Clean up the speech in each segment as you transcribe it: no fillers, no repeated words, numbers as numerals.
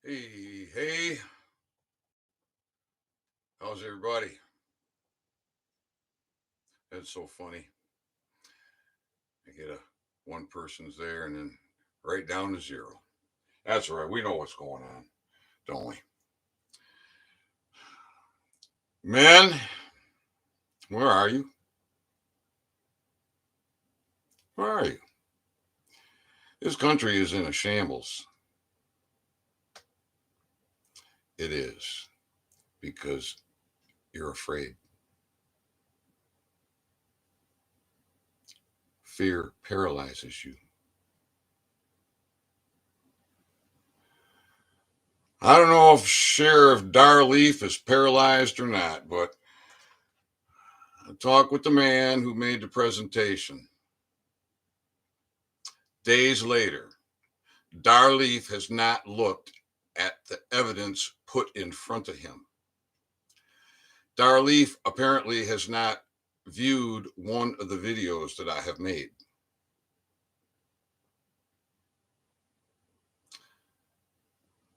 Hey, hey, how's everybody? That's so funny. I get a one person's there and then right down to zero. That's all right. We know what's going on, don't we? Men, where are you? Where are you? This country is in a shambles. It is because you're afraid. Fear paralyzes you. I don't know if Sheriff Darleaf is paralyzed or not, but I talked with the man who made the presentation. Days later, Darleaf has not looked at the evidence put in front of him. Darleaf apparently has not viewed one of the videos that I have made.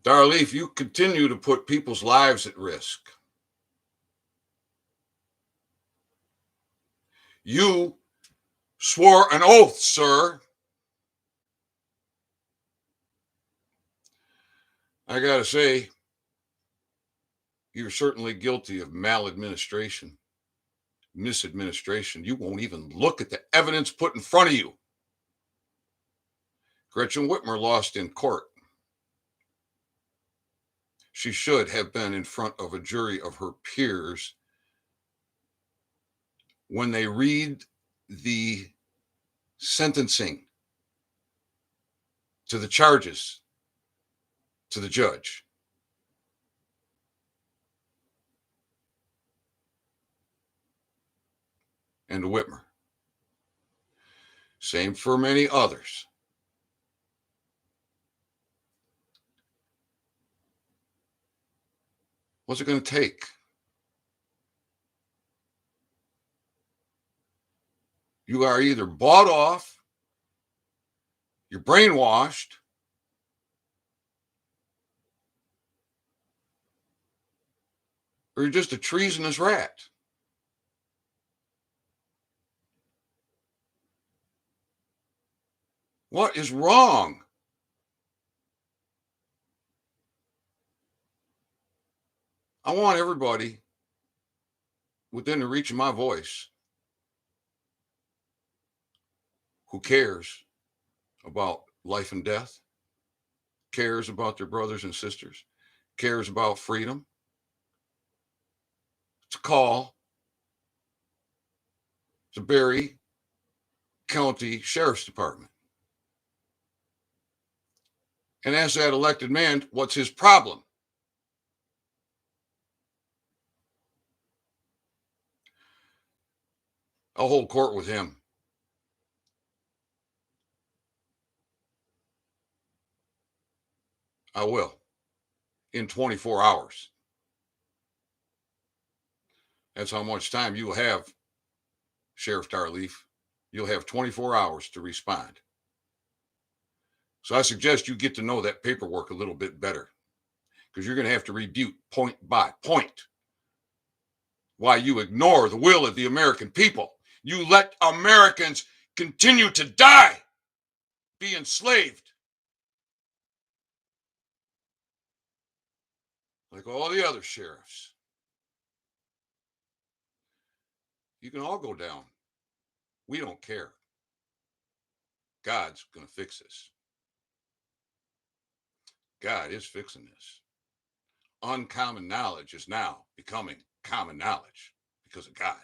Darleaf, you continue to put people's lives at risk. You swore an oath, sir. I got to say, you're certainly guilty of maladministration, misadministration. You won't even look at the evidence put in front of you. Gretchen Whitmer lost in court. She should have been in front of a jury of her peers when they read the sentencing to the charges to the judge. And to Whitmer. Same for many others. What's it going to take? You are either bought off, you're brainwashed, or you're just a treasonous rat. What is wrong? I want everybody within the reach of my voice who cares about life and death, cares about their brothers and sisters, cares about freedom, to call the Berry County Sheriff's Department and ask that elected man what's his problem. I'll hold court with him. I will in 24 hours. That's how much time you will have, Sheriff Darleaf. You'll have 24 hours to respond. So I suggest you get to know that paperwork a little bit better because you're going to have to rebut point by point why you ignore the will of the American people. You let Americans continue to die, be enslaved, like all the other sheriffs. You can all go down. We don't care. God's going to fix this. God is fixing this. Uncommon knowledge is now becoming common knowledge because of God.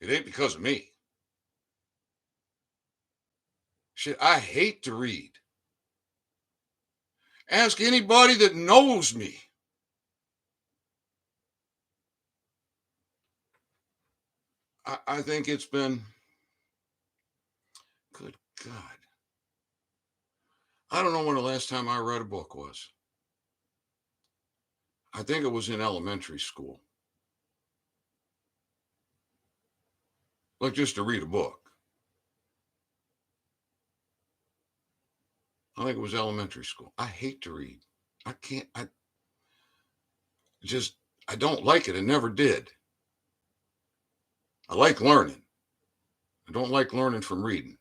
It ain't because of me. Shit, I hate to read. Ask anybody that knows me. I think it's been, good God. I don't know when the last time I read a book was. I think it was in elementary school. Like just to read a book. I think it was elementary school. I hate to read. I can't, just, I don't like it. I never did. I like learning. I don't like learning from reading.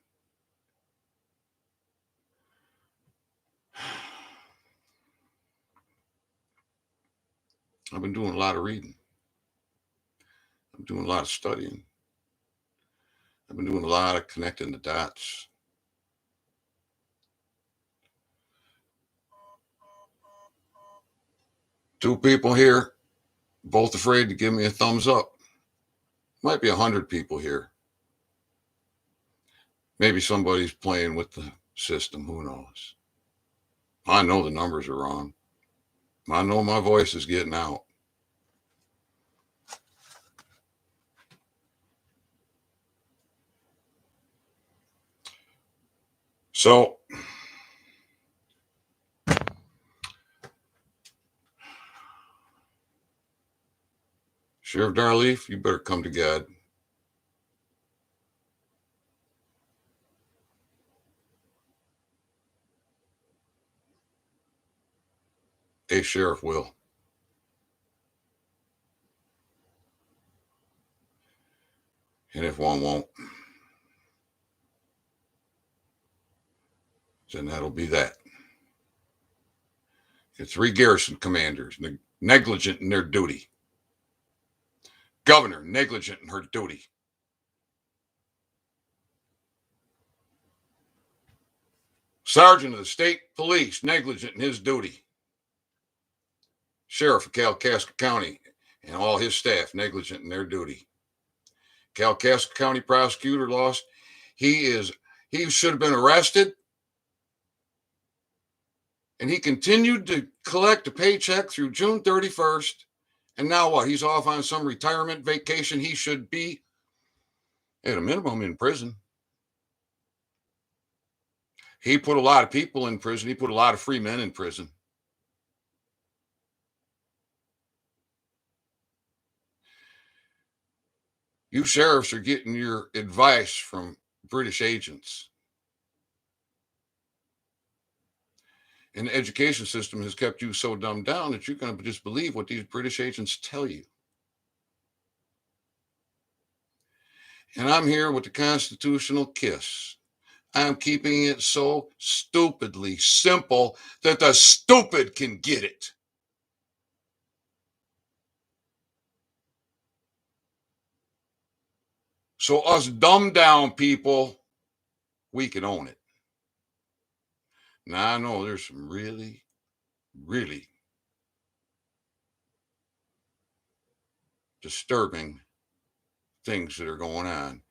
I've been doing a lot of reading. I'm doing a lot of studying. I've been doing a lot of connecting the dots. Two people here, both afraid to give me a thumbs up. Might be 100 people here. Maybe somebody's playing with the system. Who knows? I know the numbers are wrong. I know my voice is getting out. So, Sheriff Darleaf, you better come to God. A sheriff will. And if one won't, then that'll be that. The 3 garrison commanders negligent in their duty. Governor negligent in her duty. Sergeant of the state police negligent in his duty. Sheriff of Kalkaska County and all his staff negligent in their duty. Kalkaska County prosecutor lost. He should have been arrested. And he continued to collect a paycheck through June 31st. And now what? He's off on some retirement vacation. He should be, at a minimum, in prison. He put a lot of people in prison. He put a lot of free men in prison. You sheriffs are getting your advice from British agents. And the education system has kept you so dumbed down that you're going to just believe what these British agents tell you. And I'm here with the constitutional kiss. I'm keeping it so stupidly simple that the stupid can get it. So us dumbed down people, we can own it. Now I know there's some really, really disturbing things that are going on.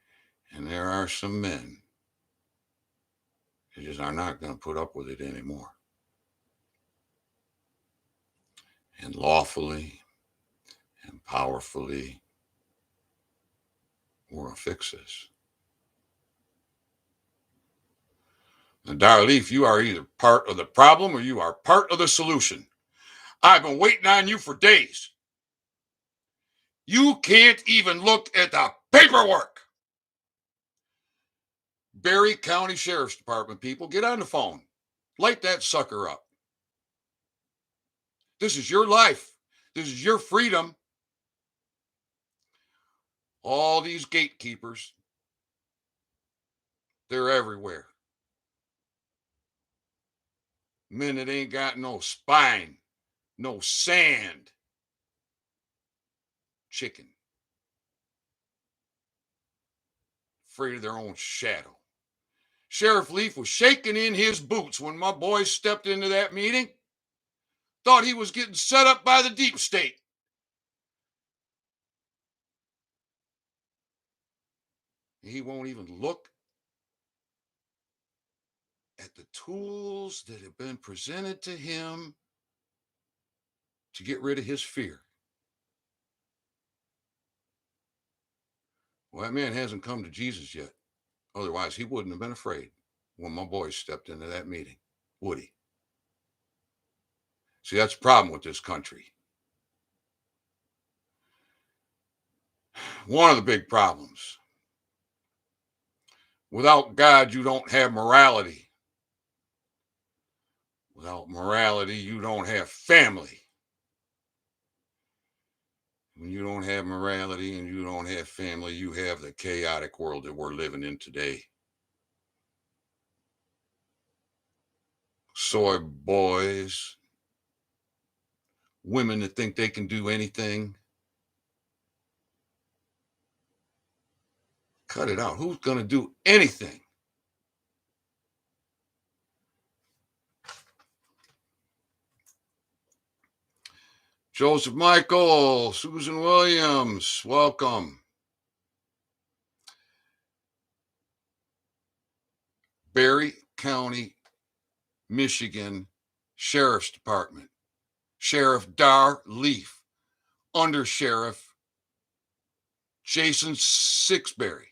And there are some men who just are not going to put up with it anymore. And lawfully and powerfully, we're going to fix this. Now, Darleaf, you are either part of the problem or you are part of the solution. I've been waiting on you for days. You can't even look at the paperwork. Berry County Sheriff's Department people, get on the phone. Light that sucker up. This is your life. This is your freedom. All these gatekeepers, they're everywhere. Men that ain't got no spine, no sand. Chicken. Afraid of their own shadow. Sheriff Leaf was shaking in his boots when my boys stepped into that meeting. Thought he was getting set up by the deep state. He won't even look at the tools that have been presented to him to get rid of his fear. Well, that man hasn't come to Jesus yet. Otherwise, he wouldn't have been afraid when my boys stepped into that meeting, would he? See, that's the problem with this country. One of the big problems. Without God, you don't have morality. Without morality, you don't have family. When you don't have morality and you don't have family, you have the chaotic world that we're living in today. Soy boys, women that think they can do anything. Cut it out. Who's going to do anything? Joseph Michael, Susan Williams, welcome. Berry County, Michigan Sheriff's Department. Sheriff Dar Leaf, Under Sheriff Jason Sixberry.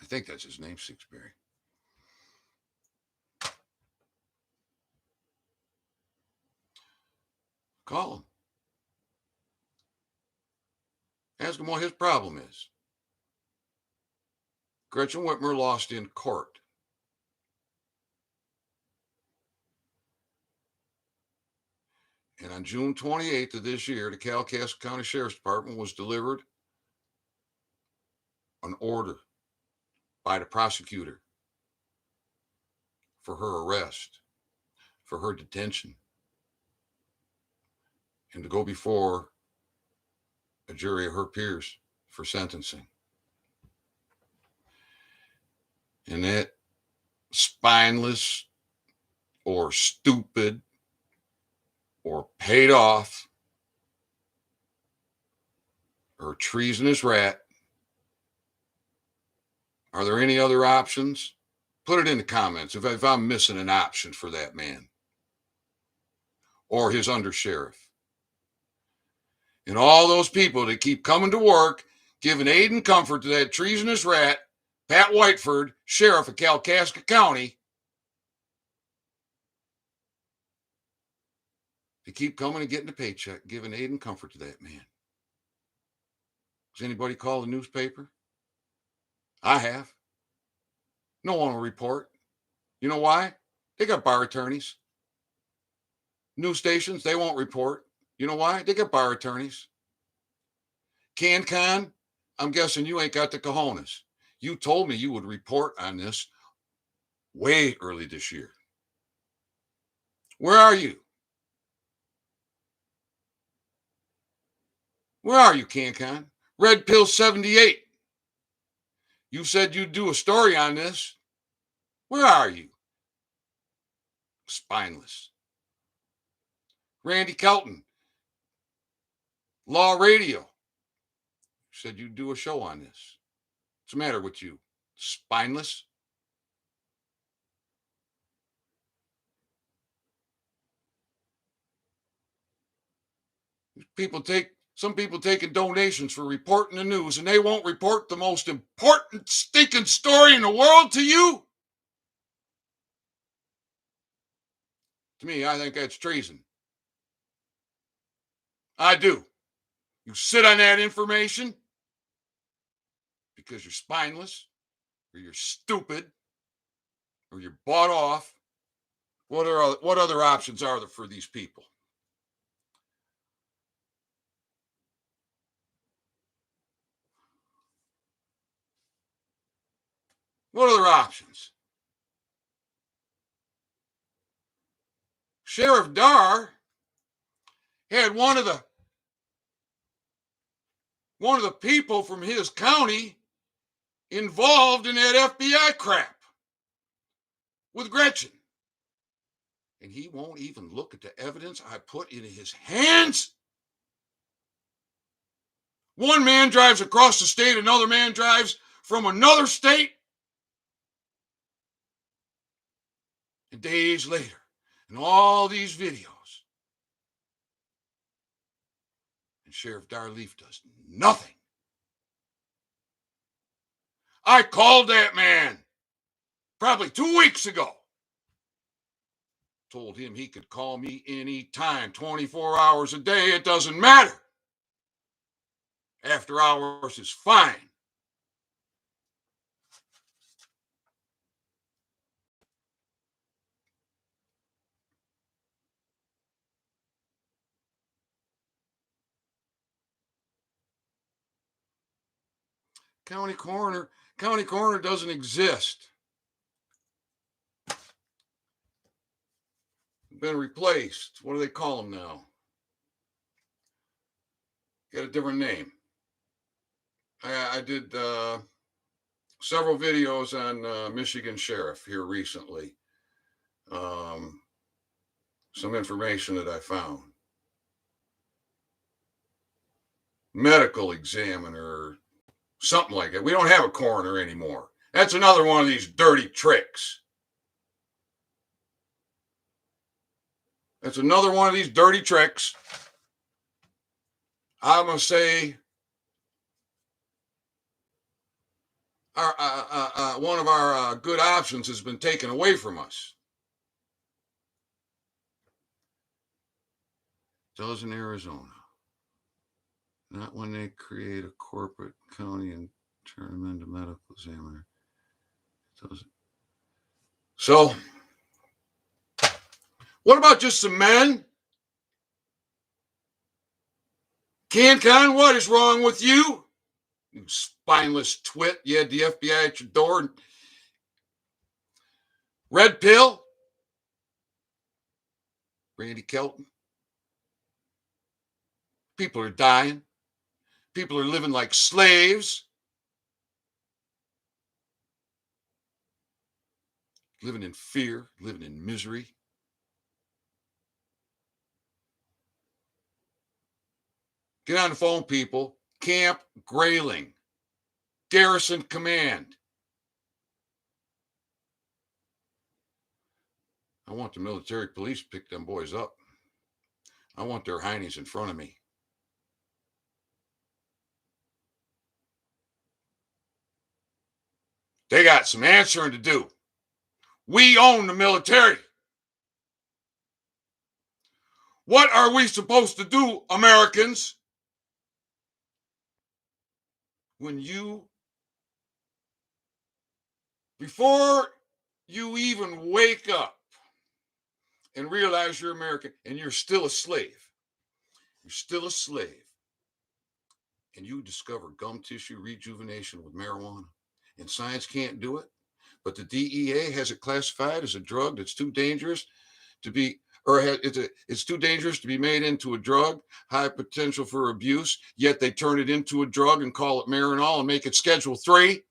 I think that's his name, Sixberry. Call him. Ask him what his problem is. Gretchen Whitmer lost in court. And on June 28th of this year, the Kalkaska County Sheriff's Department was delivered an order by the prosecutor for her arrest, for her detention, and to go before a jury of her peers for sentencing. And that spineless or stupid or paid off or treasonous rat. Are there any other options? Put it in the comments if I'm missing an option for that man or his undersheriff. And all those people that keep coming to work, giving aid and comfort to that treasonous rat, Pat Whiteford, sheriff of Kalkaska County. They keep coming and getting a paycheck, giving aid and comfort to that man. Does anybody call the newspaper? I have. No one will report. You know why? They got bar attorneys. News stations, they won't report. You know why? They got bar attorneys. CanCon, I'm guessing you ain't got the cojones. You told me you would report on this way early this year. Where are you? Where are you, CanCon? Red Pill 78. You said you'd do a story on this. Where are you? Spineless. Randy Kelton, Law Radio. Said you'd do a show on this. What's the matter with you? Spineless? Some people taking donations for reporting the news, and they won't report the most important stinking story in the world to you? To me, I think that's treason. I do. You sit on that information because you're spineless, or you're stupid, or you're bought off. What other options are there for these people? What other options? Sheriff Dar had one of the people from his county involved in that FBI crap with Gretchen. And he won't even look at the evidence I put in his hands. One man drives across the state, another man drives from another state. And days later, and all these videos, and Sheriff Darleaf does nothing. I called that man probably 2 weeks ago. Told him he could call me anytime, 24 hours a day. It doesn't matter. After hours is fine. County coroner. County coroner doesn't exist. Been replaced. What do they call them now? Got a different name. I did several videos on Michigan Sheriff here recently. Some information that I found. Medical examiner, something like that. We don't have a coroner anymore. That's another one of these dirty tricks. That's another one of these dirty tricks. I'm going to say one of our good options has been taken away from us. Does in Arizona. Not when they create a corporate county and turn them into medical examiner. So, what about just some men? CanCon, what is wrong with you? You spineless twit. You had the FBI at your door. Red pill. Randy Kelton. People are dying. People are living like slaves. Living in fear, living in misery. Get on the phone, people. Camp Grayling. Garrison Command. I want the military police to pick them boys up. I want their heinies in front of me. They got some answering to do. We own the military. What are we supposed to do, Americans, when before you even wake up and realize you're American and you're still a slave? You're still a slave. And you discover gum tissue rejuvenation with marijuana. And science can't do it. But the DEA has it classified as a drug that's too dangerous to be, or it's too dangerous to be made into a drug, high potential for abuse, yet they turn it into a drug and call it Marinol and make it Schedule 3.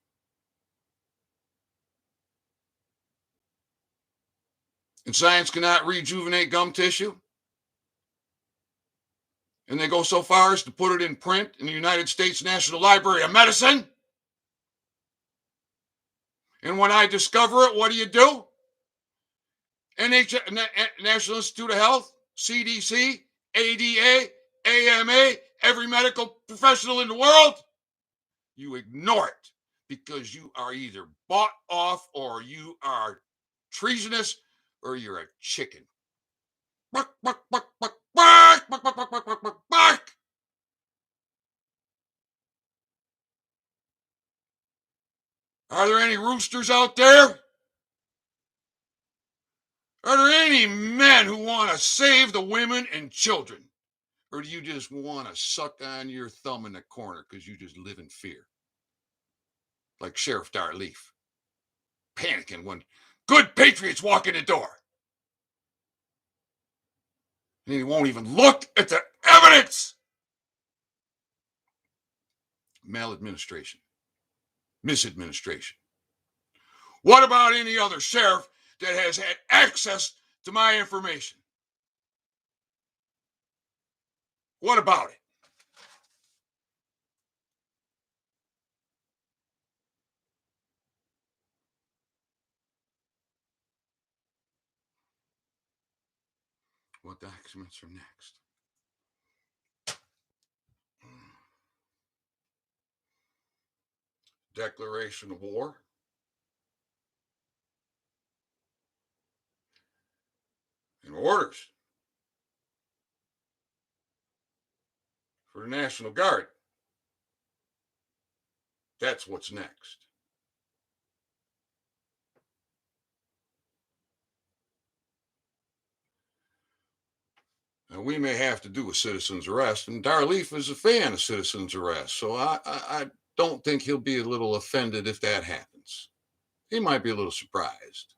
And science cannot rejuvenate gum tissue. And they go so far as to put it in print in the United States National Library of Medicine. And when I discover it, what do? National Institute of Health, CDC, ADA, AMA, every medical professional in the world, you ignore it because you are either bought off or you are treasonous or you're a chicken. Bark, bark, bark, bark, bark, bark, bark, bark, bark, bark, bark, bark. Are there any roosters out there? Are there any men who want to save the women and children? Or do you just want to suck on your thumb in the corner because you just live in fear? Like Sheriff Darleaf, panicking when good patriots walk in the door. And he won't even look at the evidence. Maladministration. Misadministration. What about any other sheriff that has had access to my information? What about it? What documents are next? Declaration of war. And orders for the National Guard. That's what's next. Now, we may have to do a citizen's arrest, and Darleaf is a fan of citizen's arrest. So don't think he'll be a little offended if that happens. He might be a little surprised.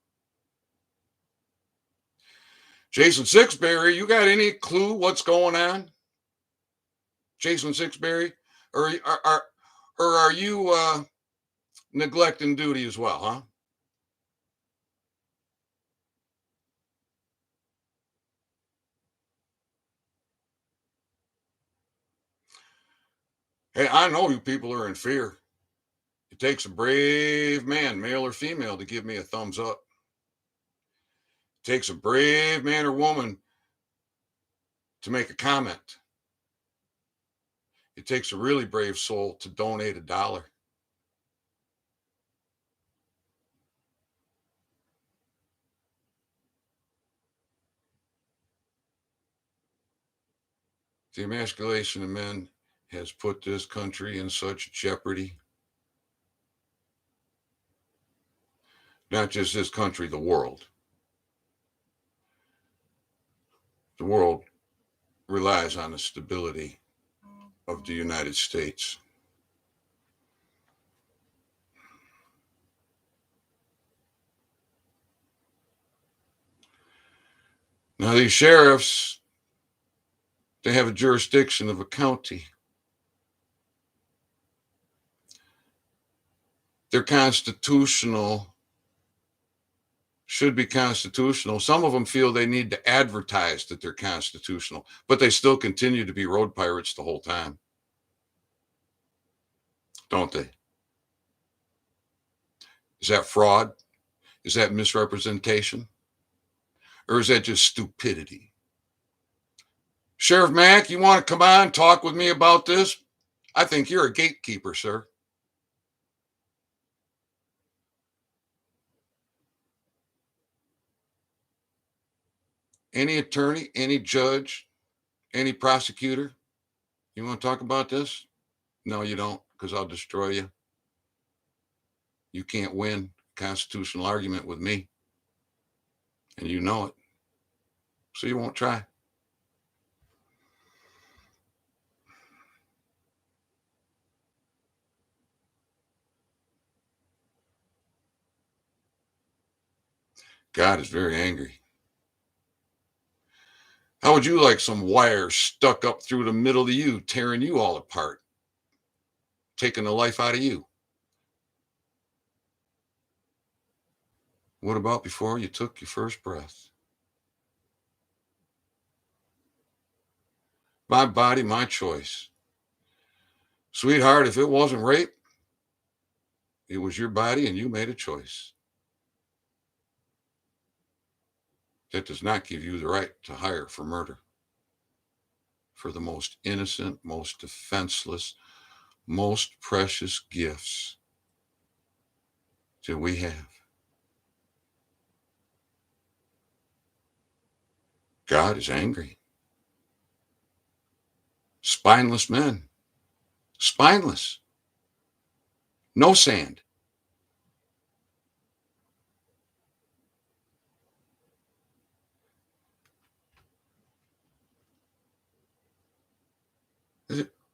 Jason Sixberry, you got any clue what's going on? Jason Sixberry? Or are you neglecting duty as well, huh? Hey, I know you people are in fear. It takes a brave man, male or female, to give me a thumbs up. It takes a brave man or woman to make a comment. It takes a really brave soul to donate $1. The emasculation of men has put this country in such jeopardy. Not just this country, the world. The world relies on the stability of the United States. Now, these sheriffs, they have a jurisdiction of a county. They're constitutional, should be constitutional. Some of them feel they need to advertise that they're constitutional, but they still continue to be road pirates the whole time, don't they? Is that fraud? Is that misrepresentation? Or is that just stupidity? Sheriff Mack, you want to come on and talk with me about this? I think you're a gatekeeper, sir. Any attorney, any judge, any prosecutor, you want to talk about this? No, you don't, because I'll destroy you. You can't win a constitutional argument with me, and you know it. So you won't try. God is very angry. How would you like some wire stuck up through the middle of you, tearing you all apart, taking the life out of you? What about before you took your first breath? My body, my choice. Sweetheart, if it wasn't rape, it was your body and you made a choice. That does not give you the right to hire for murder. For the most innocent, most defenseless, most precious gifts that we have. God is angry. Spineless men. Spineless. No sand.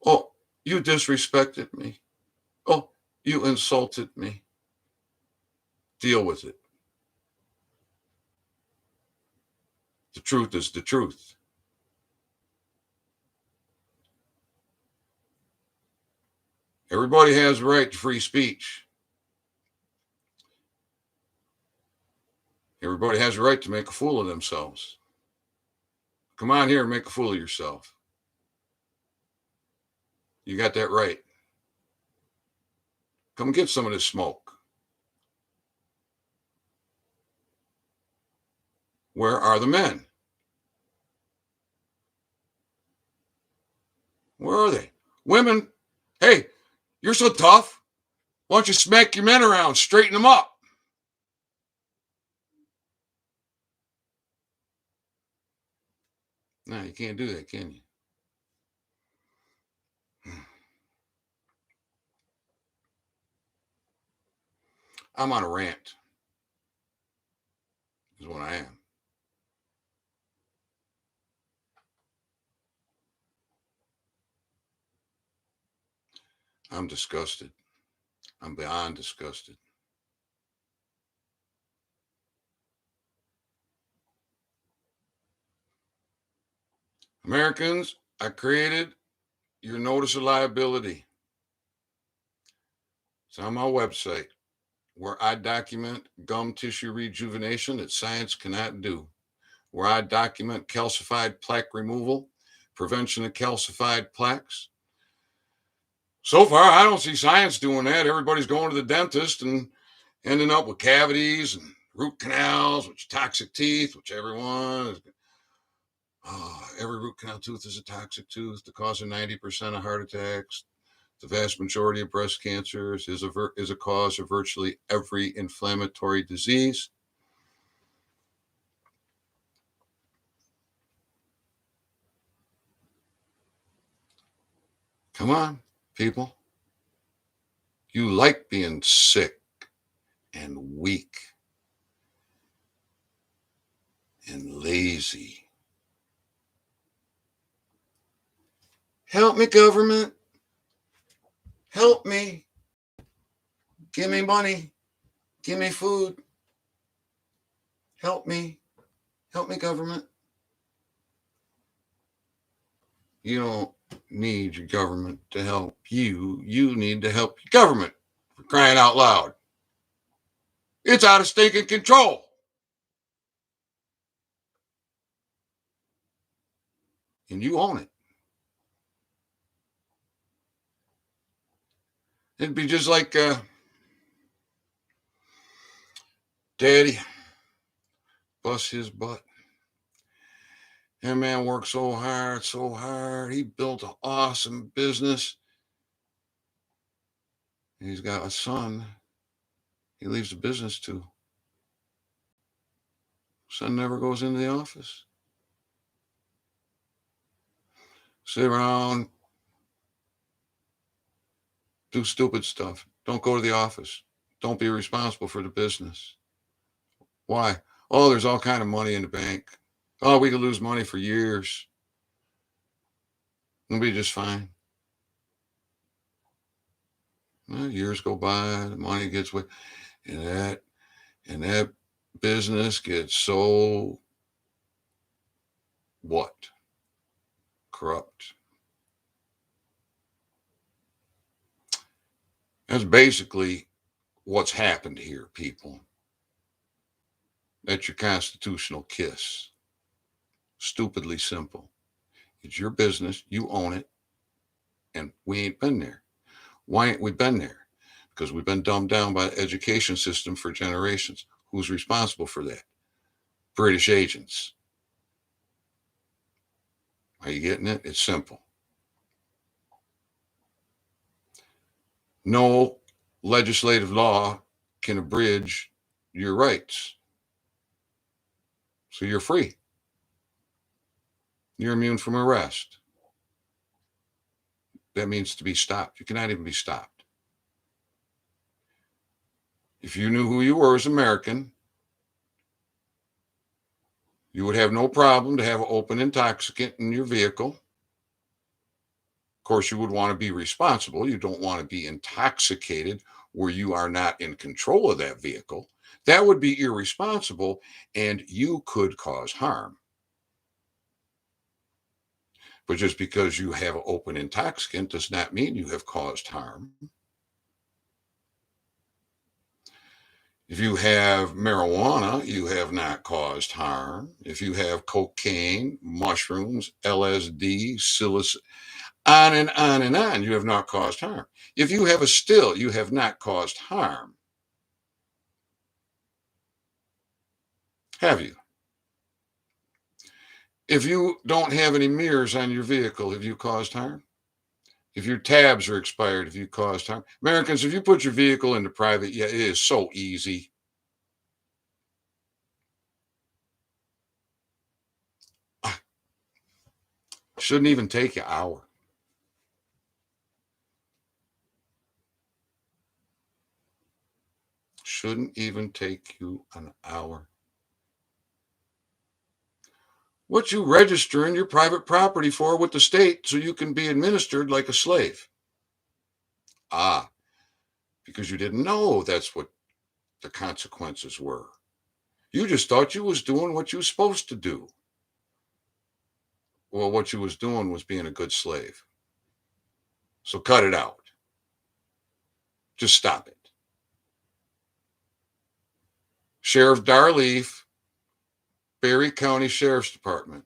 Oh, you disrespected me. Oh, you insulted me. Deal with it. The truth is the truth. Everybody has a right to free speech. Everybody has a right to make a fool of themselves. Come on here and make a fool of yourself. You got that right. Come get some of this smoke. Where are the men? Where are they? Women, hey, you're so tough. Why don't you smack your men around, straighten them up? No, you can't do that, can you? I'm on a rant, is what I am. I'm disgusted. I'm beyond disgusted. Americans, I created your notice of liability. It's on my website where I document gum tissue rejuvenation that science cannot do, where I document calcified plaque removal, prevention of calcified plaques. So far, I don't see science doing that. Everybody's going to the dentist and ending up with cavities and root canals, which toxic teeth, which everyone is. Oh, every root canal tooth is a toxic tooth. The cause of 90% of heart attacks. The vast majority of breast cancers is a cause of virtually every inflammatory disease. Come on, people. You like being sick and weak and lazy. Help me, government. Help me. Give me money. Give me food. Help me. Help me, government. You don't need your government to help you. You need to help your government, for crying out loud. It's out of stinking control. And you own it. It'd be just like Daddy bust his butt. That man worked so hard, so hard. He built an awesome business. And he's got a son he leaves the business to. Son never goes into the office. Sit around, do stupid stuff. Don't go to the office. Don't be responsible for the business. Why? Oh, there's all kind of money in the bank. Oh, we could lose money for years. We'll be just fine. Well, years go by, the money gets away, and that business gets so what? Corrupt. That's basically what's happened here, people. That's your constitutional kiss. Stupidly simple. It's your business. You own it. And we ain't been there. Why ain't we been there? Because we've been dumbed down by the education system for generations. Who's responsible for that? British agents. Are you getting it? It's simple. No legislative law can abridge your rights. So you're free. You're immune from arrest. That means to be stopped. You cannot even be stopped. If you knew who you were as American, you would have no problem to have an open intoxicant in your vehicle. Of course, you would want to be responsible. You don't want to be intoxicated where you are not in control of that vehicle. That would be irresponsible, and you could cause harm. But just because you have an open intoxicant does not mean you have caused harm. If you have marijuana, you have not caused harm. If you have cocaine, mushrooms, LSD, psilocybin, on and on and on, you have not caused harm. If you have a still, you have not caused harm. Have you? If you don't have any mirrors on your vehicle, have you caused harm? If your tabs are expired, have you caused harm? Americans, if you put your vehicle into private, yeah, it is so easy. Shouldn't even take you an hour. Shouldn't even take you an hour. What you registering your private property for with the state so you can be administered like a slave? Because you didn't know that's what the consequences were. You just thought you was doing what you was supposed to do. Well, what you was doing was being a good slave. So cut it out. Just stop it. Sheriff Darleaf, Berry County Sheriff's Department,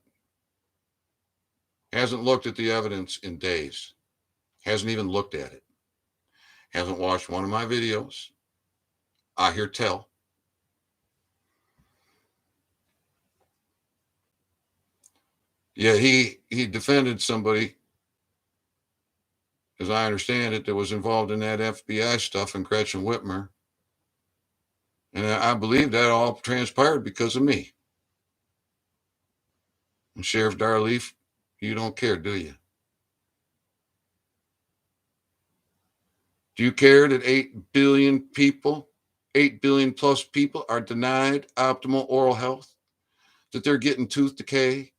hasn't looked at the evidence in days. Hasn't even looked at it. Hasn't watched one of my videos. I hear tell. Yeah, he defended somebody, as I understand it, that was involved in that FBI stuff and Gretchen Whitmer. And I believe that all transpired because of me. And Sheriff Darleaf, you don't care, do you? Do you care that 8 billion people, 8 billion plus people are denied optimal oral health? That they're getting tooth decay,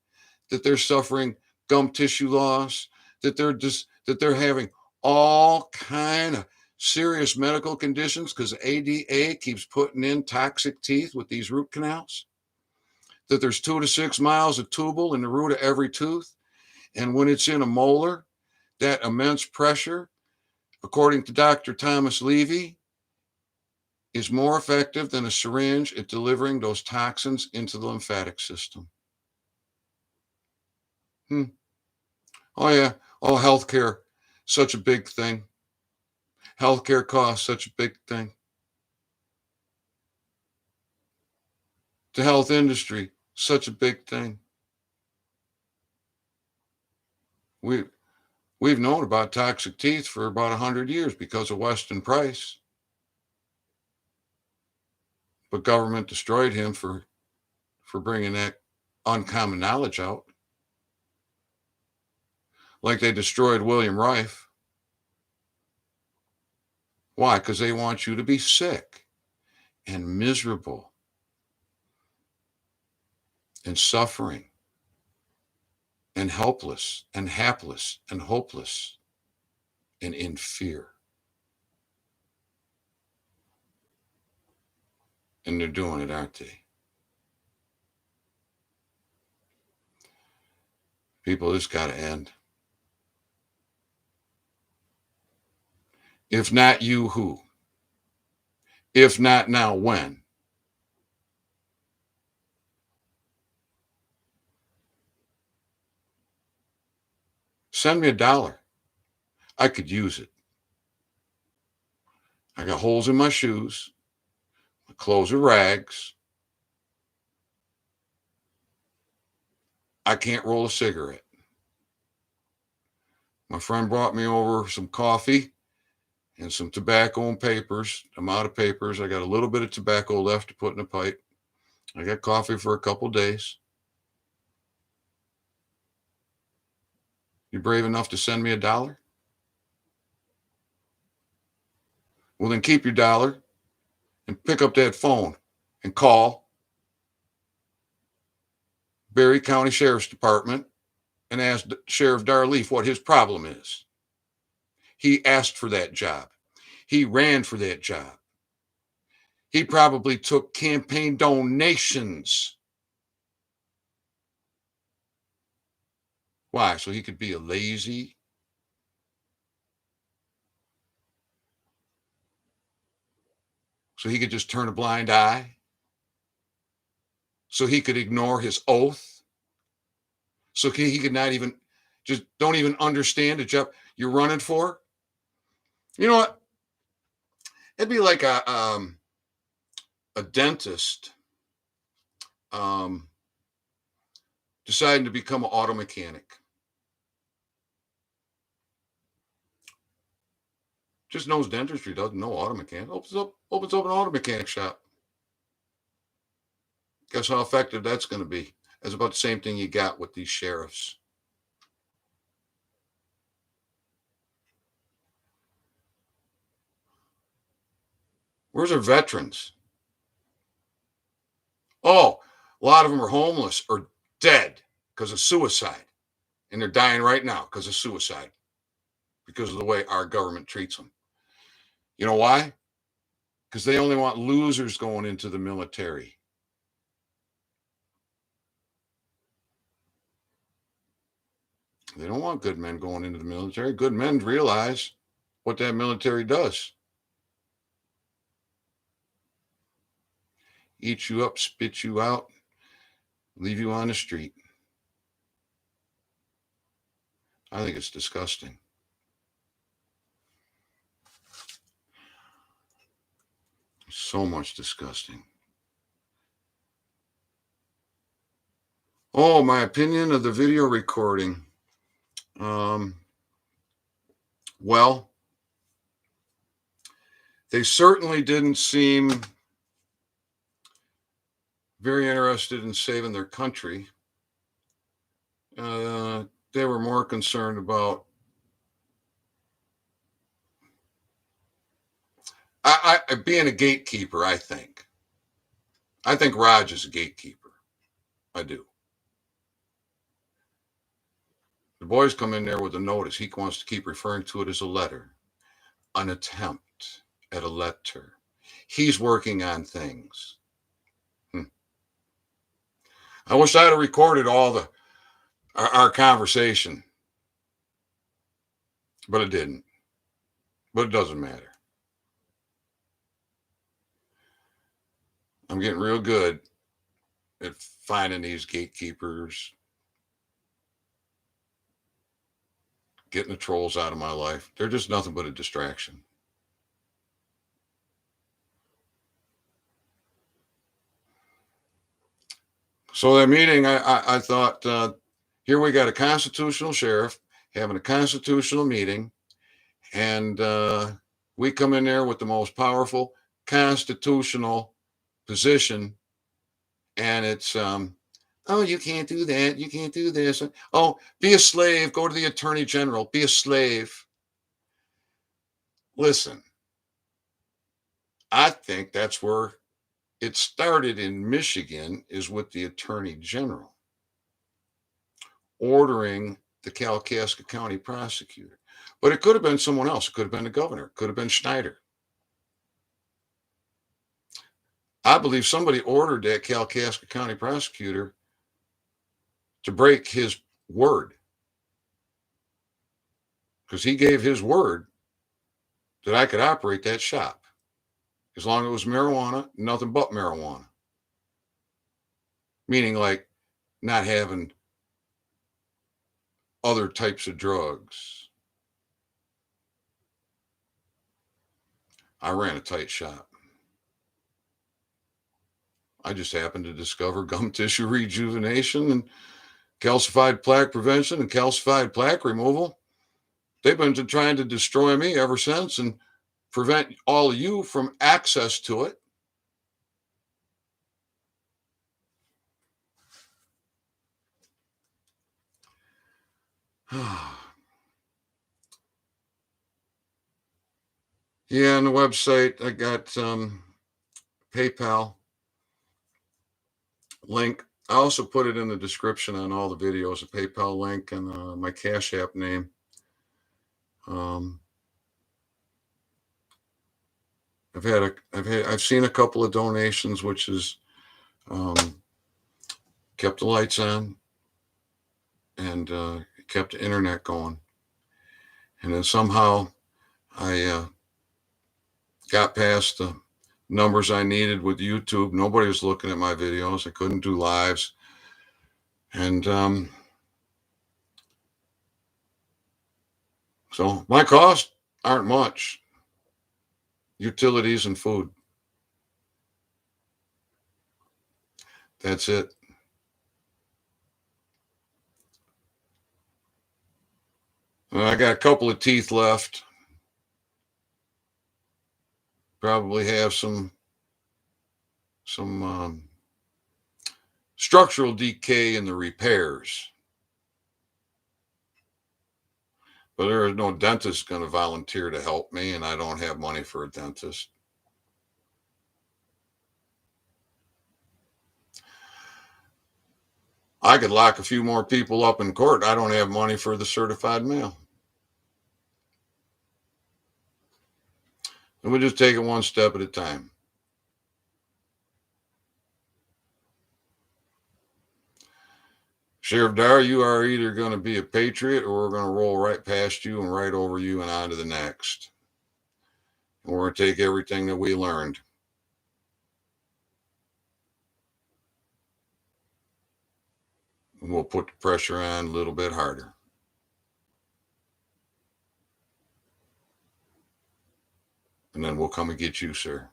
that they're suffering gum tissue loss, that they're having all kind of serious medical conditions because ADA keeps putting in toxic teeth with these root canals, that there's 2 to 6 miles of tubal in the root of every tooth, and when it's in a molar, that immense pressure, according to Dr. Thomas Levy, is more effective than a syringe at delivering those toxins into the lymphatic system. Oh yeah. Oh, healthcare, such a big thing. Healthcare costs, such a big thing. The health industry, such a big thing. We've known about toxic teeth for about 100 years because of Weston Price, but government destroyed him for bringing that uncommon knowledge out, like they destroyed William Rife. Why? Because they want you to be sick and miserable and suffering and helpless and hapless and hopeless and in fear. And they're doing it, aren't they? People, this got to end. If not you, who? If not now, when? Send me $1. I could use it. I got holes in my shoes. My clothes are rags. I can't roll a cigarette. My friend brought me over some coffee and some tobacco and papers. I'm out of papers. I got a little bit of tobacco left to put in a pipe. I got coffee for a couple days. You brave enough to send me $1? Well, then keep your $1 and pick up that phone and call Berry County Sheriff's Department and ask Sheriff Darleaf what his problem is. He asked for that job. He ran for that job. He probably took campaign donations. Why? So he could be a lazy, so he could just turn a blind eye, so he could ignore his oath, so he could not even, just don't even understand the job you're running for. You know what? It'd be like a dentist deciding to become an auto mechanic. Just knows dentistry, doesn't know auto mechanic. Opens up an auto mechanic shop. Guess how effective that's going to be? That's about the same thing you got with these sheriffs. Where's our veterans? Oh, a lot of them are homeless or dead because of suicide. And they're dying right now because of suicide, because of the way our government treats them. You know why? Because they only want losers going into the military. They don't want good men going into the military. Good men realize what that military does. Eat you up, spit you out, leave you on the street. I think it's disgusting. So much disgusting. Oh, my opinion of the video recording. Well, they certainly didn't seem very interested in saving their country. They were more concerned about being a gatekeeper. I think Raj is a gatekeeper. I do. The boys come in there with a notice. He wants to keep referring to it as a letter, an attempt at a letter. He's working on things. I wish I had recorded all our conversation, but it didn't. But it doesn't matter. I'm getting real good at finding these gatekeepers, getting the trolls out of my life. They're just nothing but a distraction. So that meeting, I thought, here we got a constitutional sheriff having a constitutional meeting, and we come in there with the most powerful constitutional position, and it's, oh, you can't do that. You can't do this. Oh, be a slave. Go to the attorney general. Be a slave. Listen, I think that's where it started in Michigan, is with the attorney general ordering the Kalkaska County prosecutor. But it could have been someone else. It could have been the governor. It could have been Schneider. I believe somebody ordered that Kalkaska County prosecutor to break his word, because he gave his word that I could operate that shop as long as it was marijuana, nothing but marijuana. Meaning, like, not having other types of drugs. I ran a tight shop. I just happened to discover gum tissue rejuvenation and calcified plaque prevention and calcified plaque removal. They've been trying to destroy me ever since and prevent all of you from access to it. Yeah, on the website, I got PayPal link. I also put it in the description on all the videos, a PayPal link and my Cash App name. I've seen a couple of donations, which has kept the lights on and kept the internet going. And then somehow I got past the numbers I needed with YouTube. Nobody was looking at my videos. I couldn't do lives. And so my costs aren't much. Utilities and food. That's it. I got a couple of teeth left. Probably have some structural decay in the repairs. But there is no dentist going to volunteer to help me, and I don't have money for a dentist. I could lock a few more people up in court. I don't have money for the certified mail. And we'll just take it one step at a time. Sheriff Dyer, you are either going to be a patriot or we're going to roll right past you and right over you and on to the next. And we're going to take everything that we learned. And we'll put the pressure on a little bit harder. And then we'll come and get you, sir.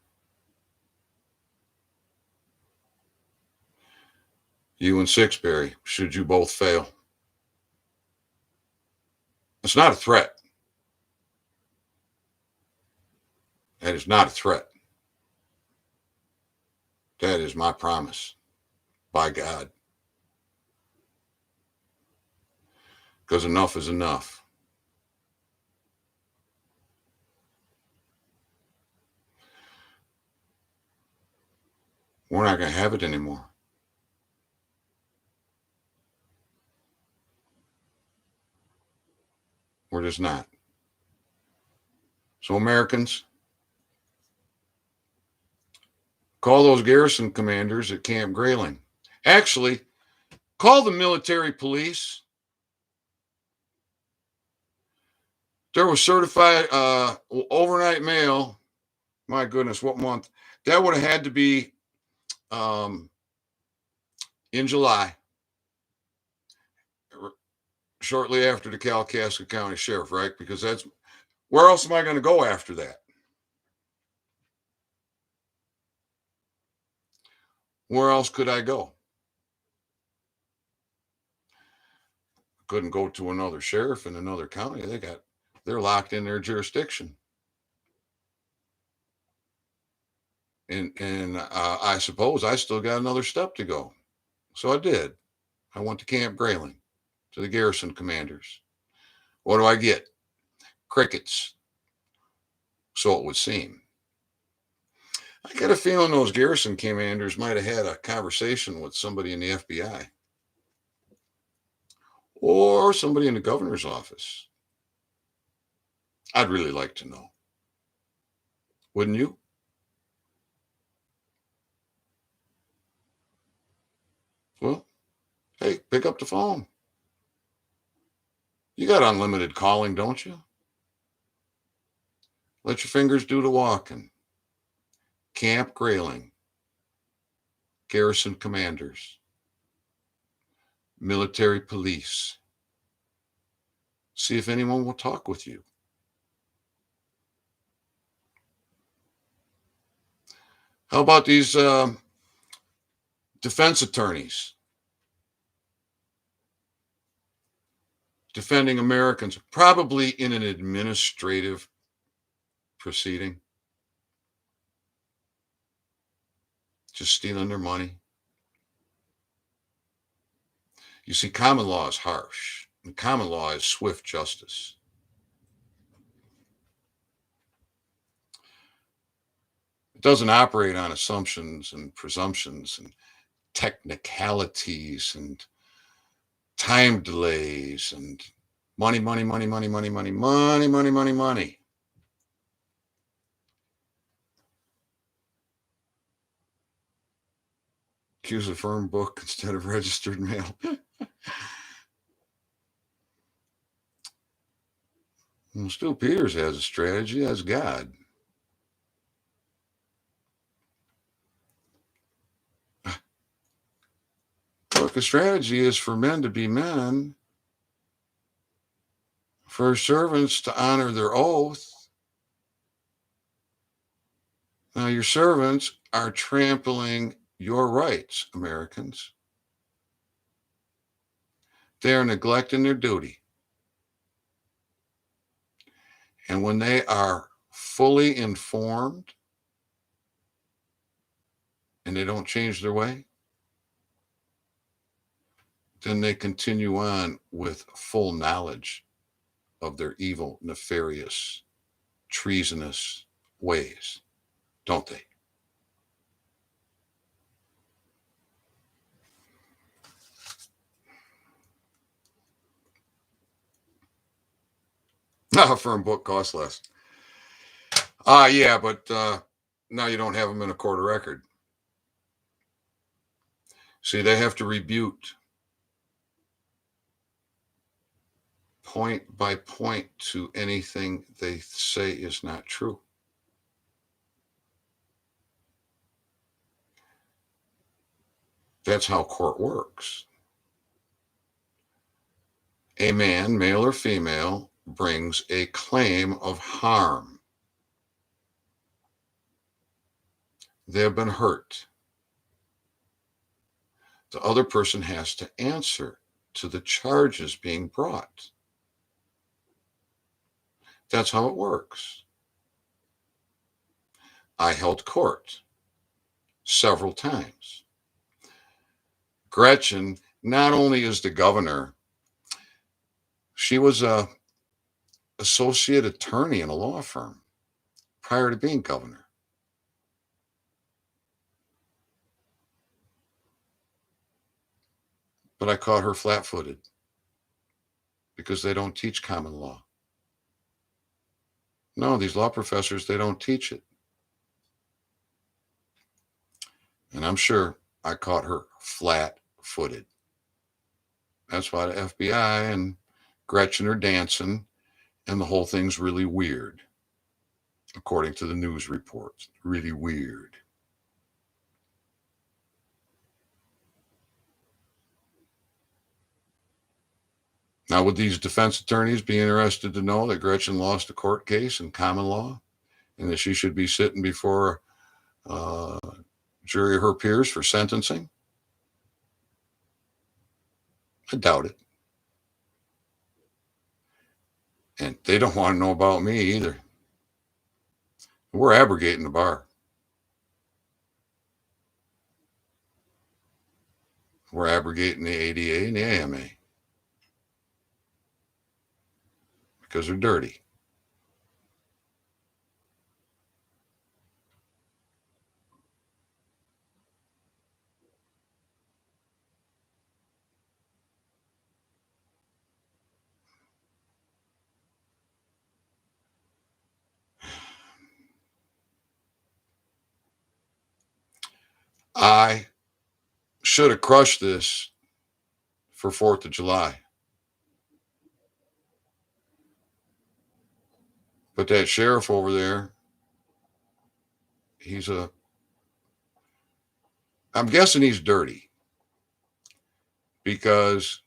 You and Sixberry, should you both fail. It's not a threat. That is not a threat. That is my promise. By God. Because enough is enough. We're not going to have it anymore. We're just not. So, Americans, call those garrison commanders at Camp Grayling. Actually, call the military police. There was certified overnight mail. My goodness, what month? That would have had to be in July, shortly after the Kalkaska County Sheriff, right? Because that's where else am I going to go after that? Where else could I go? Couldn't go to another sheriff in another county. They're locked in their jurisdiction. And I suppose I still got another step to go. So I did. I went to Camp Grayling, to the garrison commanders. What do I get? Crickets. So it would seem. I got a feeling those garrison commanders might have had a conversation with somebody in the FBI or somebody in the governor's office. I'd really like to know. Wouldn't you? Well, hey, pick up the phone. You got unlimited calling, don't you? Let your fingers do the walking. Camp Grayling, garrison commanders, military police. See if anyone will talk with you. How about these defense attorneys defending Americans, probably in an administrative proceeding, just stealing their money? You see, common law is harsh, and common law is swift justice. It doesn't operate on assumptions and presumptions and technicalities and time delays and money, money, money, money, money, money, money, money, money, money. Use a firm book instead of registered mail. Well, Stu Peters has a strategy as God. Look, the strategy is for men to be men, for servants to honor their oath. Now, your servants are trampling your rights, Americans. They are neglecting their duty. And when they are fully informed and they don't change their way, then they continue on with full knowledge of their evil, nefarious, treasonous ways, don't they? A firm book costs less. Yeah, but now you don't have them in a court of record. See, they have to rebut point by point to anything they say is not true. That's how court works. A man, male or female, brings a claim of harm. They have been hurt. The other person has to answer to the charges being brought. That's how it works. I held court several times. Gretchen not only is the governor, she was a associate attorney in a law firm prior to being governor. But I caught her flat-footed because they don't teach common law. No, these law professors, they don't teach it. And I'm sure I caught her flat-footed. That's why the FBI and Gretchen are dancing, and the whole thing's really weird, according to the news reports. Really weird. Now, would these defense attorneys be interested to know that Gretchen lost a court case in common law and that she should be sitting before a jury of her peers for sentencing? I doubt it. And they don't want to know about me either. We're abrogating the bar. We're abrogating the ADA and the AMA because they're dirty. I should have crushed this for 4th of July. But that sheriff over there, I'm guessing he's dirty because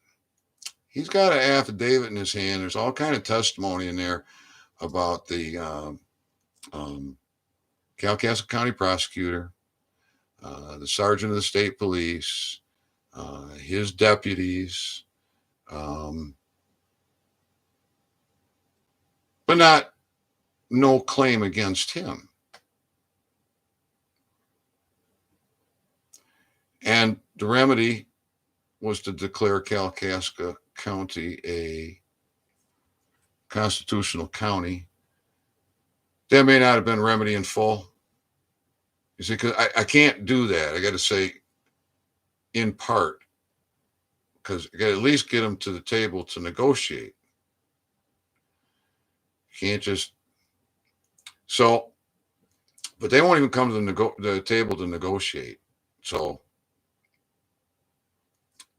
he's got an affidavit in his hand. There's all kind of testimony in there about the Kalkaska County prosecutor, the sergeant of the state police, his deputies, but no claim against him. And the remedy was to declare Kalkaska County a constitutional county. That may not have been remedy in full. You see, because I can't do that. I got to say in part, because I got to at least get them to the table to negotiate. You can't just so, but they won't even come to the table to negotiate. So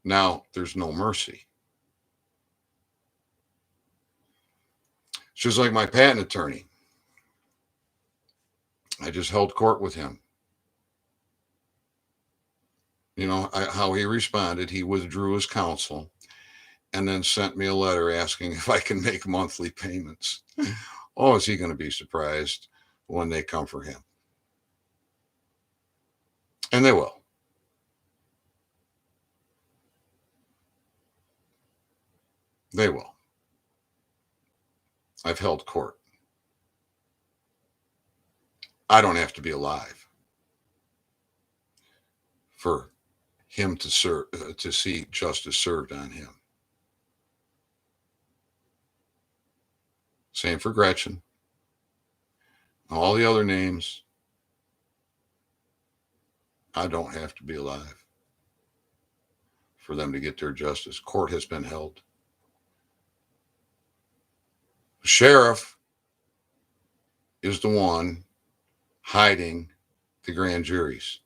now there's no mercy. It's just like my patent attorney. I just held court with him. You know how he responded. He withdrew his counsel and then sent me a letter asking if I can make monthly payments. Oh, is he going to be surprised when they come for him? And they will. They will. I've held court. I don't have to be alive for him to see justice served on him. Same for Gretchen. All the other names. I don't have to be alive for them to get their justice. Court has been held. The sheriff is the one hiding the grand juries.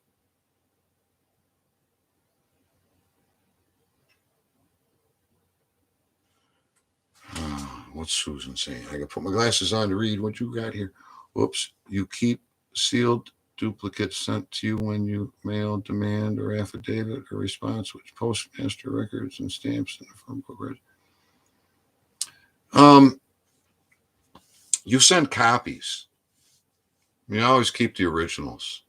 What's Susan saying? I gotta put my glasses on to read what you got here. Whoops. You keep sealed duplicates sent to you when you mail demand or affidavit or response, which postmaster records and stamps in the firm book. You send copies. You always keep the originals.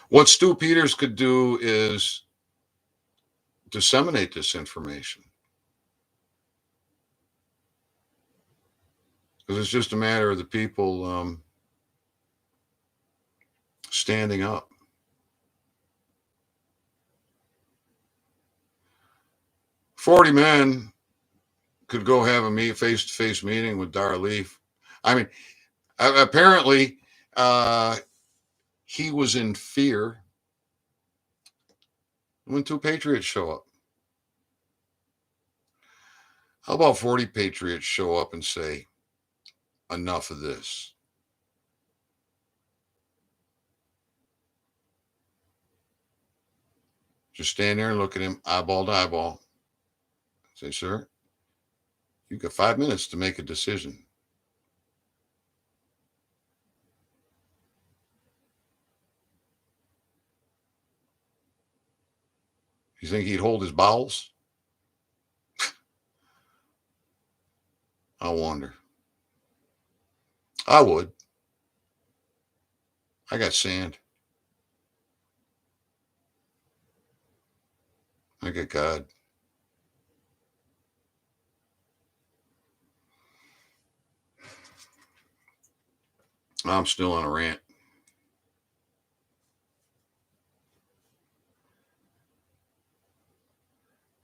What Stu Peters could do is disseminate this information, because it's just a matter of the people standing up. "40 men could go have a face-to-face meeting with Dar Leaf." I mean, apparently, he was in fear when 2 patriots show up. How about 40 patriots show up and say, "Enough of this"? Just stand there and look at him eyeball to eyeball. Say, "Sir, you've got 5 minutes to make a decision." You think he'd hold his bowels? I wonder. I would. I got sand. I got God. I'm still on a rant.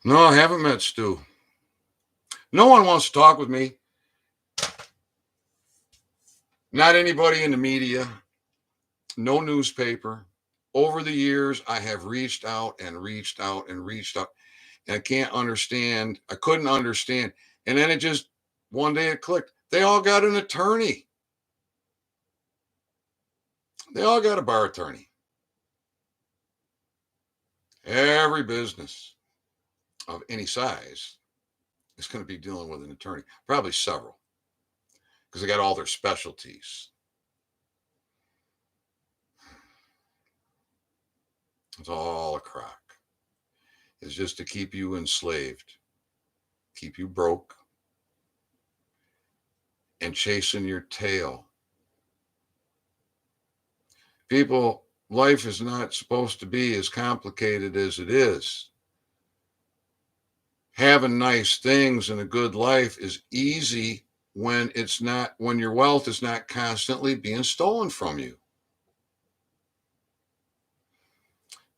No, I haven't met Stu. No one wants to talk with me. Not anybody in the media. No newspaper. Over the years, I have reached out and reached out and reached out. And I can't understand. I couldn't understand. And then it just, one day it clicked. They all got an attorney. They all got a bar attorney. Every business of any size is going to be dealing with an attorney, probably several, because they got all their specialties. It's all a crock. It's just to keep you enslaved, keep you broke, and chasing your tail. People, life is not supposed to be as complicated as it is. Having nice things and a good life is easy when it's not, when your wealth is not constantly being stolen from you.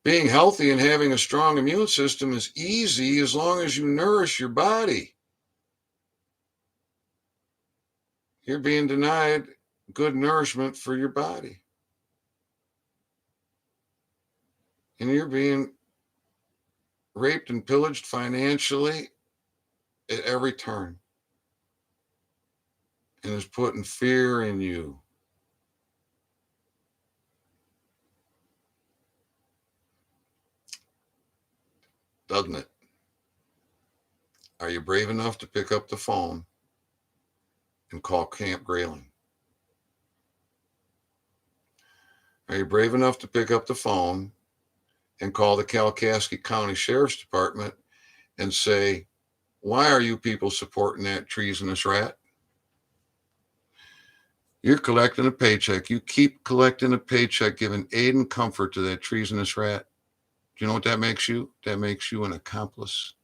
Being healthy and having a strong immune system is easy as long as you nourish your body. You're being denied good nourishment for your body. And you're being raped and pillaged financially at every turn. And it's putting fear in you. Doesn't it? Are you brave enough to pick up the phone and call Camp Grayling? Are you brave enough to pick up the phone and call the Kalkaskee County Sheriff's Department and say, "Why are you people supporting that treasonous rat? You're collecting a paycheck. You keep collecting a paycheck, giving aid and comfort to that treasonous rat. Do you know what that makes you? That makes you an accomplice."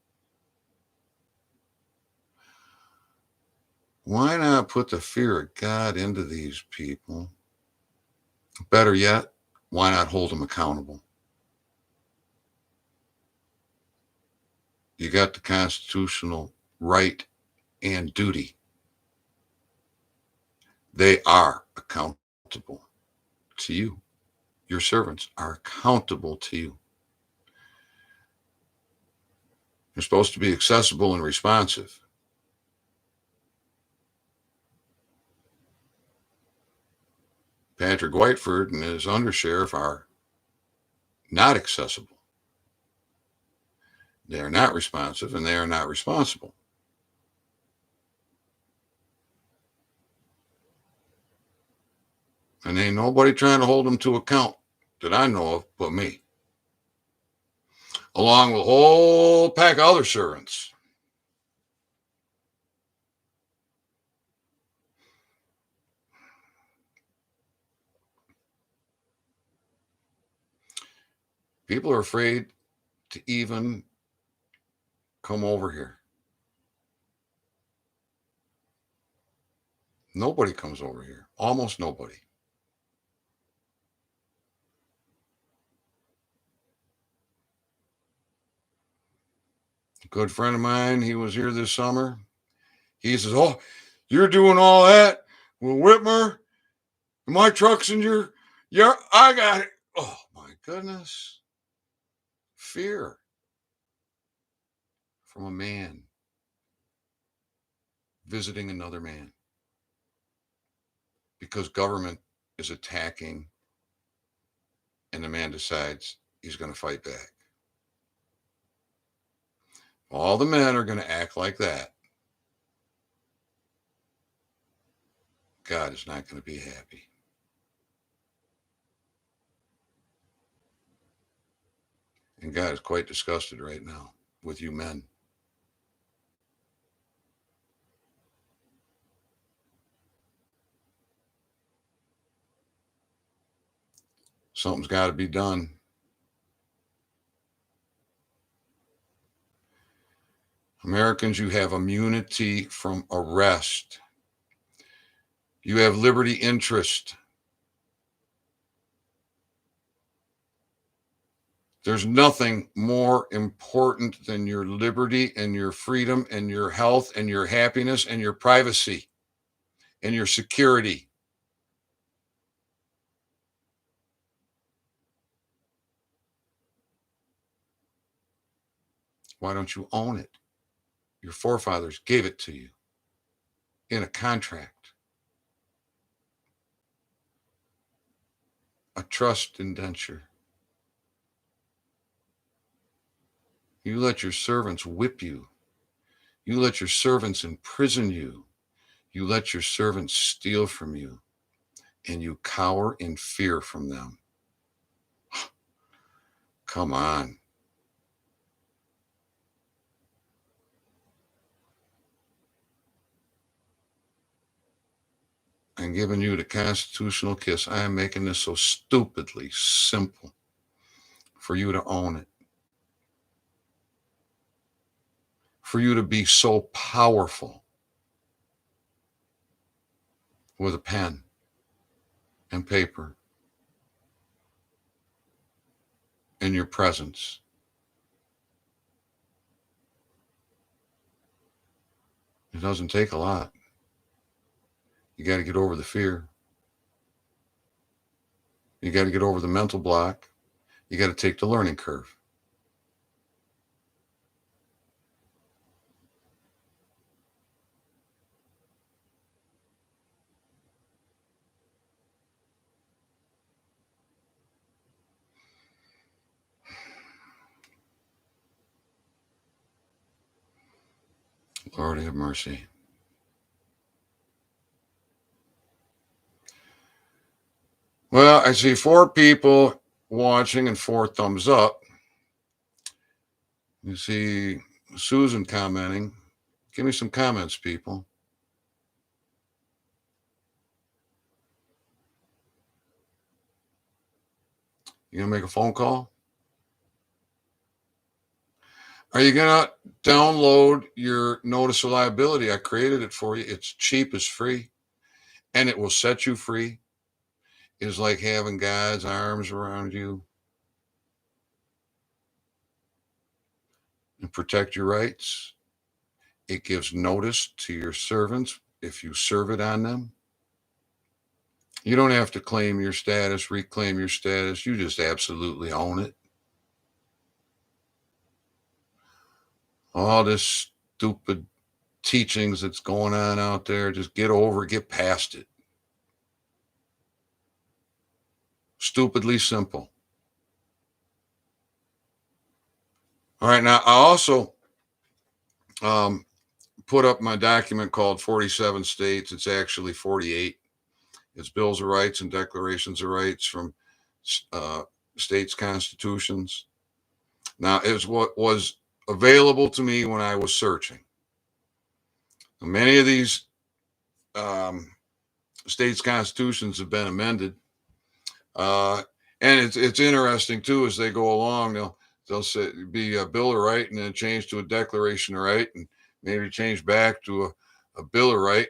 Why not put the fear of God into these people? Better yet, why not hold them accountable? You got the constitutional right and duty. They are accountable to you. Your servants are accountable to you. You're supposed to be accessible and responsive. Patrick Whiteford and his undersheriff are not accessible. They are not responsive, and they are not responsible. And ain't nobody trying to hold them to account that I know of but me, along with a whole pack of other servants. People are afraid to even come over here. Nobody comes over here. Almost nobody. A good friend of mine, he was here this summer. He says, "Oh, you're doing all that with Whitmer? My truck's in your yard. I got it." Oh, my goodness. Fear from a man visiting another man because government is attacking and the man decides he's going to fight back. All the men are going to act like that. God is not going to be happy. And God is quite disgusted right now with you men. Something's got to be done. Americans, you have immunity from arrest. You have liberty interest. There's nothing more important than your liberty and your freedom and your health and your happiness and your privacy and your security. Why don't you own it? Your forefathers gave it to you in a contract, a trust indenture. You let your servants whip you. You let your servants imprison you. You let your servants steal from you, and you cower in fear from them. Come on. I'm giving you the constitutional kiss. I am making this so stupidly simple for you to own it, for you to be so powerful with a pen and paper and your presence. It doesn't take a lot. You got to get over the fear. You got to get over the mental block. You got to take the learning curve. Lord have mercy. Well, I see 4 people watching and 4 thumbs up. You see Susan commenting. Give me some comments, people. You gonna make a phone call? Are you gonna download your notice of liability? I created it for you. It's cheap, it's free, and it will set you free. It's like having God's arms around you and protect your rights. It gives notice to your servants if you serve it on them. You don't have to claim your status, reclaim your status. You just absolutely own it. All this stupid teachings that's going on out there, just get over it, get past it. Stupidly simple. All right, now I also um, put up my document called 47 States. It's actually 48. It's Bills of Rights and Declarations of Rights from uh, states' constitutions. Now, it's what was available to me when I was searching. Many of these um, states' constitutions have been amended. And it's interesting too as they go along. They'll say be a Bill of Right and then change to a Declaration of Right and maybe change back to a Bill of Right.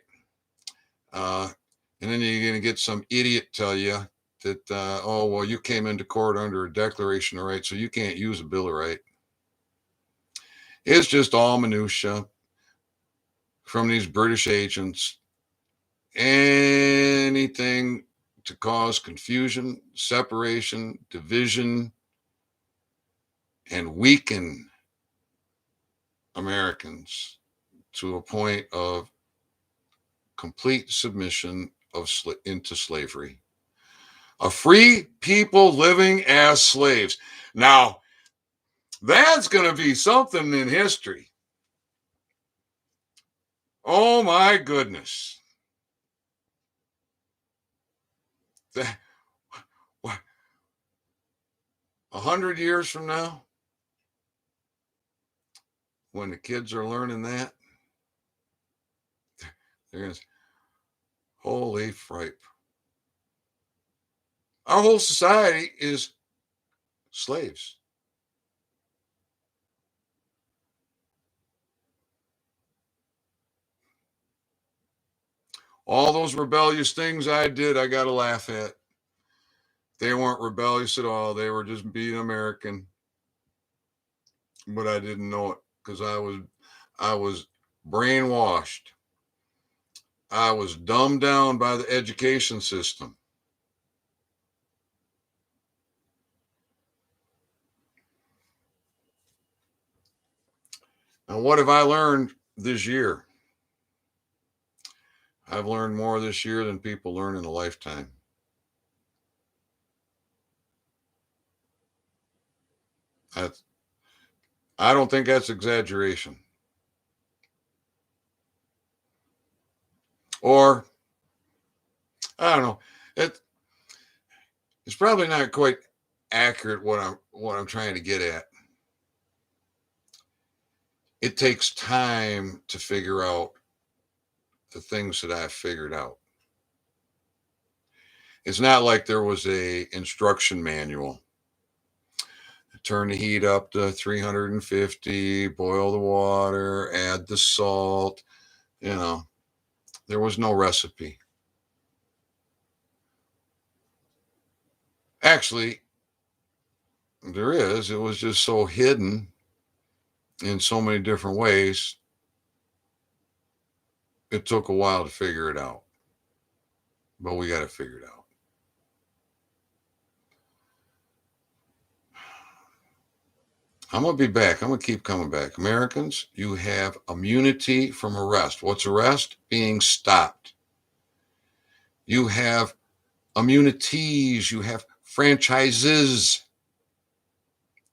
And then you're going to get some idiot tell you that oh well you came into court under a Declaration of Right, so you can't use a Bill of Right. It's just all minutia from these British agents. Anything to cause confusion, separation, division, and weaken Americans to a point of complete submission into slavery. A free people living as slaves. Now, that's going to be something in history. Oh my goodness. That, what, 100 years from now, when the kids are learning that, they're going to say, holy fripe. Our whole society is slaves. All those rebellious things I did, I got to laugh at. They weren't rebellious at all. They were just being American. But I didn't know it because I was brainwashed. I was dumbed down by the education system. Now, what have I learned this year? I've learned more this year than people learn in a lifetime. That's, I don't think that's exaggeration. Or, I don't know. It's probably not quite accurate what I'm trying to get at. It takes time to figure out the things that I've figured out. It's not like there was a instruction manual. Turn the heat up to 350, boil the water, add the salt. There was no recipe. Actually, there is. It was just so hidden in so many different ways. It took a while to figure it out, but we got to figure it out. I'm going to be back. I'm going to keep coming back. Americans, you have immunity from arrest. What's arrest? Being stopped. You have immunities. You have franchises.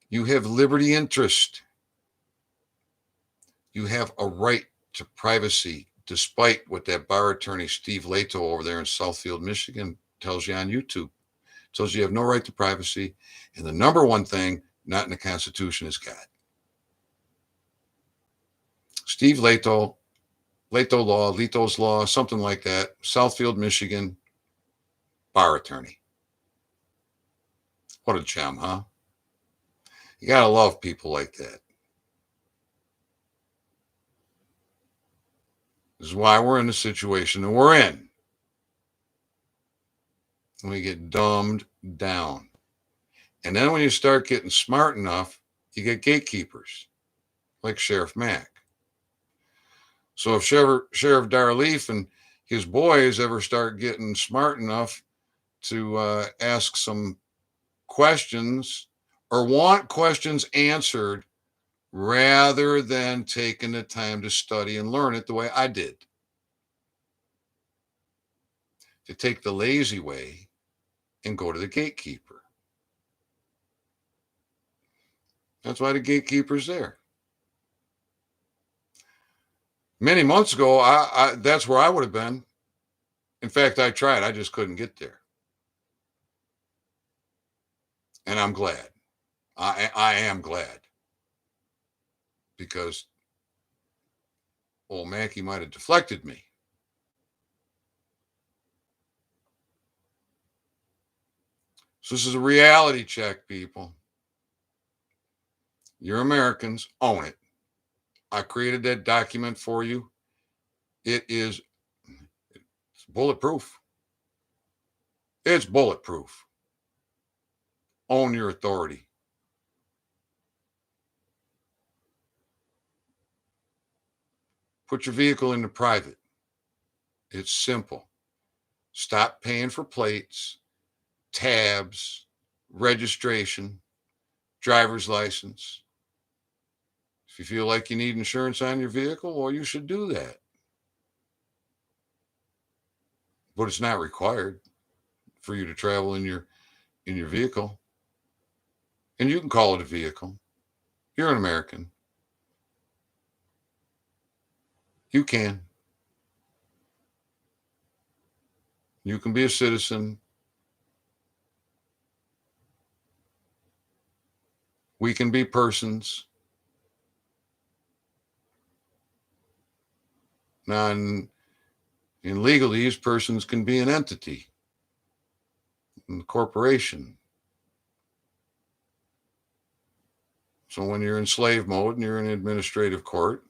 You have liberty interest. You have a right to privacy, despite what that bar attorney, Steve Leto, over there in Southfield, Michigan, tells you on YouTube. Tells you have no right to privacy. And the number one thing not in the Constitution is God. Steve Leto, Leto's Law, something like that, Southfield, Michigan, bar attorney. What a gem, huh? You got to love people like that. This is why we're in the situation that we're in. We get dumbed down. And then when you start getting smart enough, you get gatekeepers like Sheriff Mack. So if Sheriff Darleaf and his boys ever start getting smart enough to ask some questions or want questions answered rather than taking the time to study and learn it the way I did. To take the lazy way and go to the gatekeeper. That's why the gatekeeper's there. Many months ago, that's where I would have been. In fact, I tried. I just couldn't get there. And I'm glad. I am glad. Because old Mackie might have deflected me. So this is a reality check, people. You're Americans. Own it. I created that document for you. It's bulletproof. It's bulletproof. Own your authority. Put your vehicle into private. It's simple. Stop paying for plates, tabs, registration, driver's license. If you feel like you need insurance on your vehicle, well, you should do that. But it's not required for you to travel in your vehicle. And you can call it a vehicle. You're an American. You can. You can be a citizen. We can be persons. Now, in legalese, persons can be an entity, a corporation. So when you're in slave mode and you're in administrative court,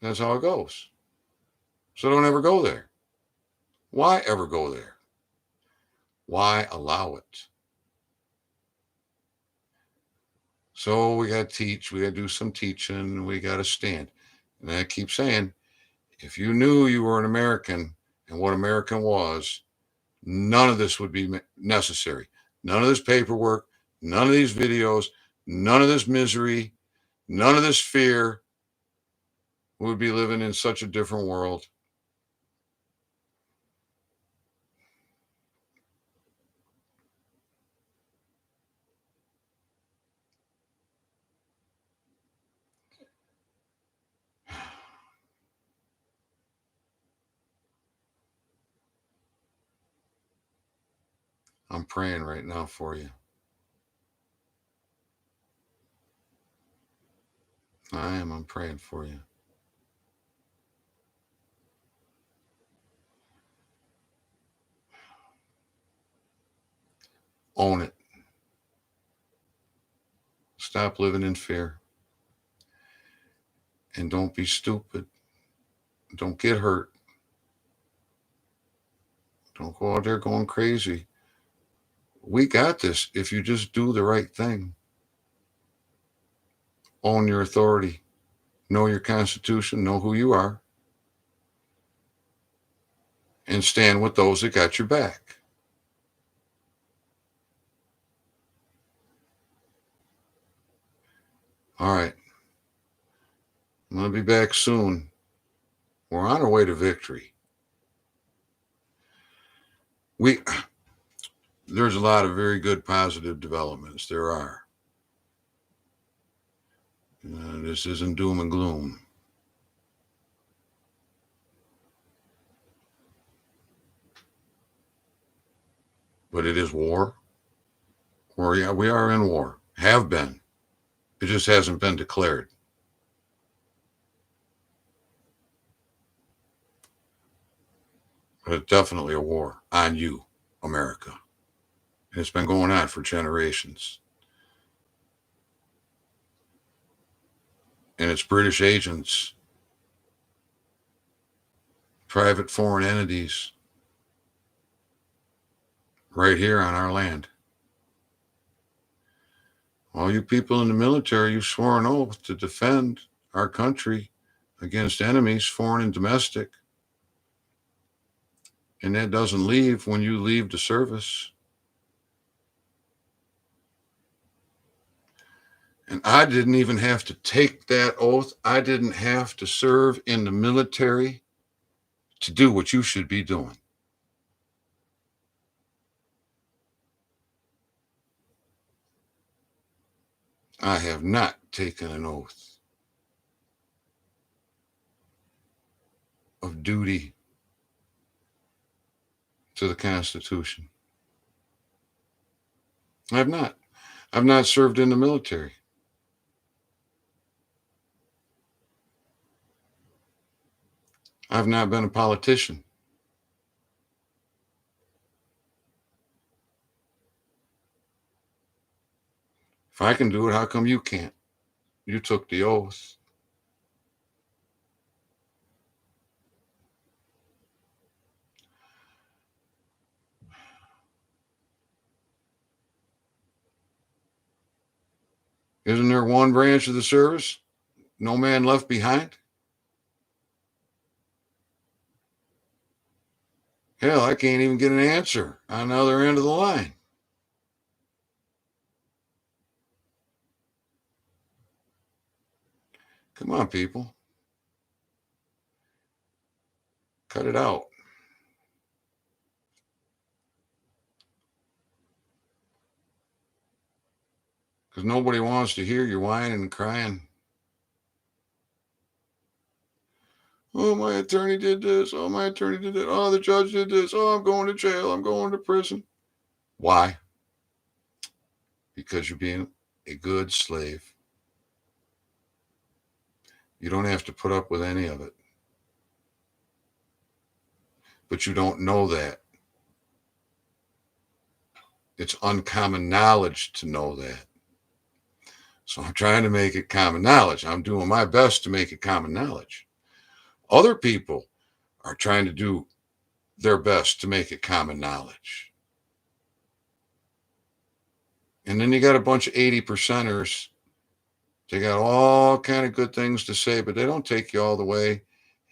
that's how it goes. So don't ever go there. Why ever go there? Why allow it? So we got to teach, we got to do some teaching, we got to stand. And I keep saying, if you knew you were an American and what American was, none of this would be necessary. None of this paperwork, none of these videos, none of this misery, none of this fear. We would be living in such a different world. I'm praying right now for you. I am. I'm praying for you. Own it. Stop living in fear. And don't be stupid. Don't get hurt. Don't go out there going crazy. We got this if you just do the right thing. Own your authority. Know your Constitution. Know who you are. And stand with those that got your back. All right. I'm going to be back soon. We're on our way to victory. There's a lot of very good positive developments. There are. This isn't doom and gloom. But it is war. We are in war. Have been. It just hasn't been declared. But it's definitely a war on you, America. And it's been going on for generations. And it's British agents, private foreign entities, right here on our land. All you people in the military, you swore an oath to defend our country against enemies, foreign and domestic. And that doesn't leave when you leave the service. And I didn't even have to take that oath. I didn't have to serve in the military to do what you should be doing. I have not taken an oath of duty to the Constitution. I have not. I've not served in the military. I've not been a politician. If I can do it, how come you can't? You took the oath. Isn't there one branch of the service? No man left behind? Hell, I can't even get an answer on the other end of the line. Come on, people. Cut it out. Because nobody wants to hear you whining and crying. Oh, my attorney did this. Oh, my attorney did that. Oh, the judge did this. Oh, I'm going to jail. I'm going to prison. Why? Because you're being a good slave. You don't have to put up with any of it. But you don't know that. It's uncommon knowledge to know that. So I'm trying to make it common knowledge. I'm doing my best to make it common knowledge. Other people are trying to do their best to make it common knowledge. And then you got a bunch of 80%ers. They got all kind of good things to say, but they don't take you all the way.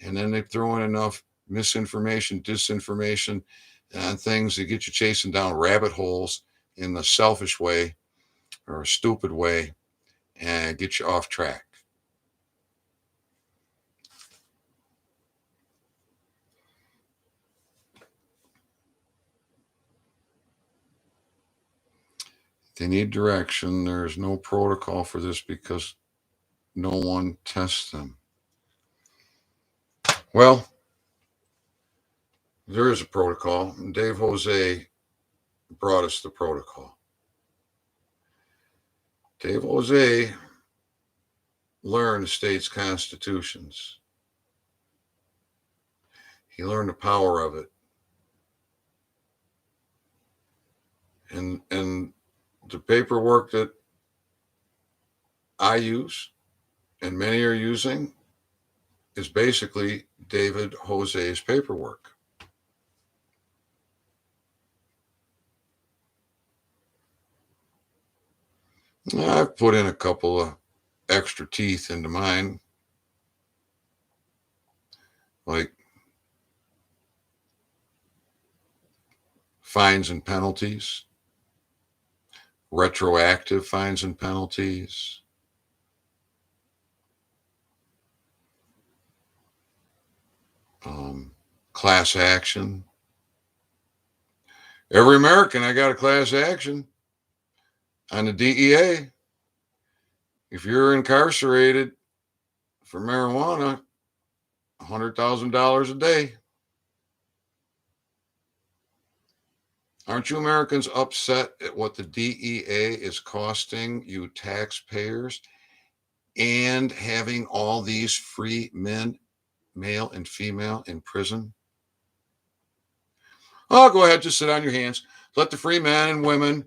And then they throw in enough misinformation, disinformation, and things that get you chasing down rabbit holes in a selfish way or a stupid way and get you off track. They need direction. There's no protocol for this because no one tests them. Well, there is a protocol. Dave Jose brought us the protocol. Dave Jose learned the state's constitutions. He learned the power of it. And the paperwork that I use and many are using is basically David Jose's paperwork. I've put in a couple of extra teeth into mine, like fines and penalties, retroactive fines and penalties, class action. Every American, I got a class action on the DEA. If you're incarcerated for marijuana, $100,000 a day. Aren't you Americans upset at what the DEA is costing you taxpayers and having all these free men, male and female, in prison? Oh, go ahead, just sit on your hands. Let the free men and women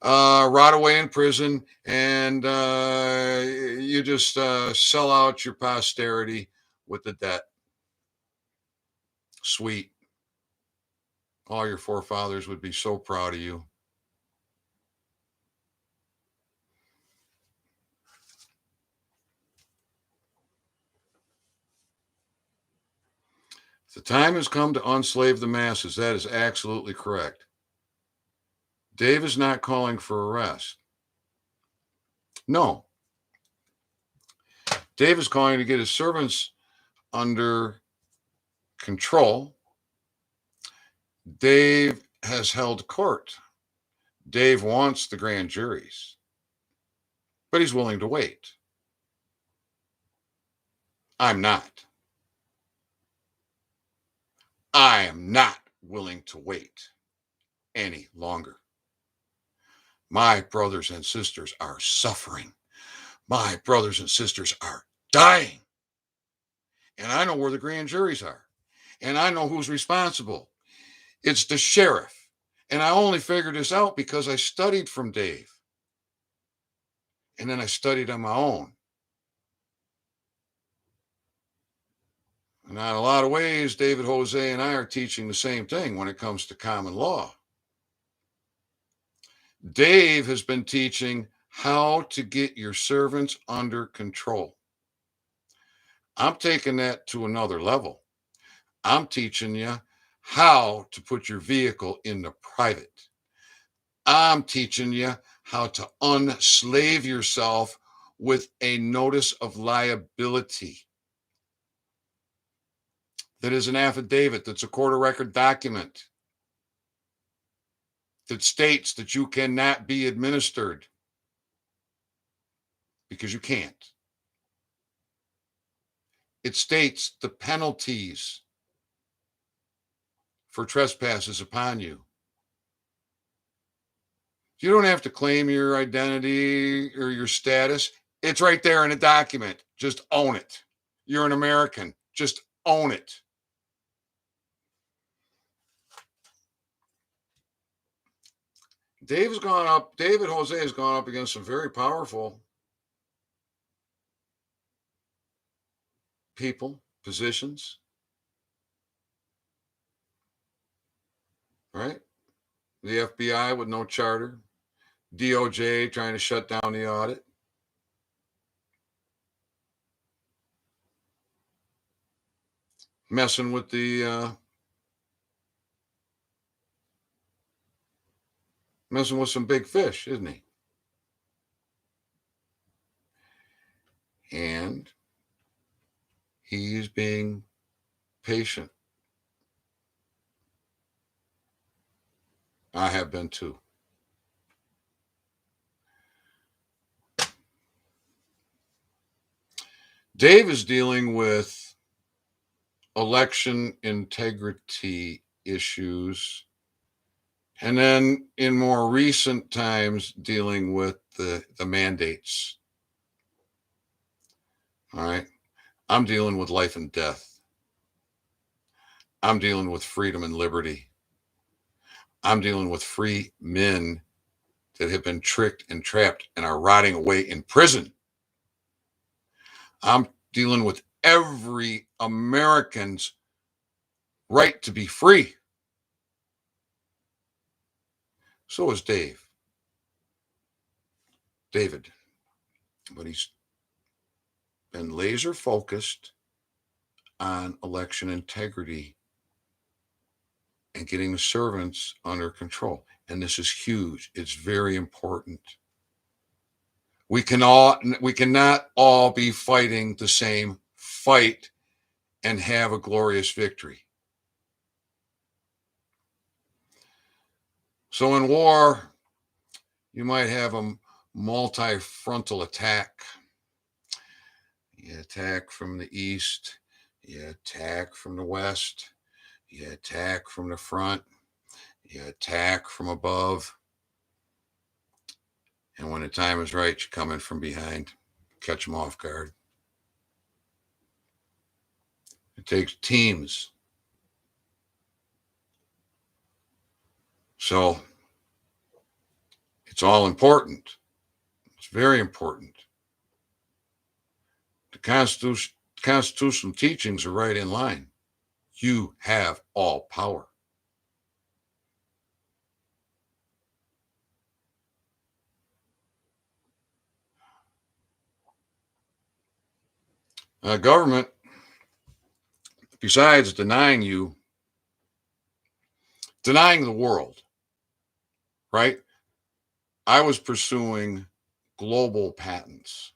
rot away in prison, and you just sell out your posterity with the debt. Sweet. All your forefathers would be so proud of you. The time has come to unslave the masses. That is absolutely correct. Dave is not calling for arrest. No, Dave is calling to get his servants under control. Dave has held court. Dave wants the grand juries, but he's willing to wait. I'm not. I am not willing to wait any longer. My brothers and sisters are suffering. My brothers and sisters are dying. And I know where the grand juries are. And I know who's responsible. It's the sheriff. And I only figured this out because I studied from Dave. And then I studied on my own. And in a lot of ways, David, Jose, and I are teaching the same thing when it comes to common law. Dave has been teaching how to get your servants under control. I'm taking that to another level. I'm teaching you how to put your vehicle into private. I'm teaching you how to unslave yourself with a notice of liability. That is an affidavit, that's a court of record document that states that you cannot be administered because you can't. It states the penalties for trespasses upon you. You don't have to claim your identity or your status. It's right there in a document. Just own it. You're an American. Just own it. David Jose has gone up against some very powerful people, positions, right? The FBI with no charter, DOJ trying to shut down the audit. Messing with messing with some big fish, isn't he? And he's being patient. I have been too. Dave is dealing with election integrity issues, and then in more recent times dealing with the mandates. All right. I'm dealing with life and death. I'm dealing with freedom and liberty. I'm dealing with free men that have been tricked and trapped and are rotting away in prison. I'm dealing with every American's right to be free. So is David. But he's been laser focused on election integrity and getting the servants under control. And this is huge. It's very important. We cannot all be fighting the same fight and have a glorious victory. So in war, you might have a multi-frontal attack. You attack from the east, you attack from the west, you attack from the front, you attack from above. And when the time is right, you come in from behind, catch them off guard. It takes teams. So it's all important. It's very important. The constitutional teachings are right in line. You have all power. Government, besides denying the world, right? I was pursuing global patents.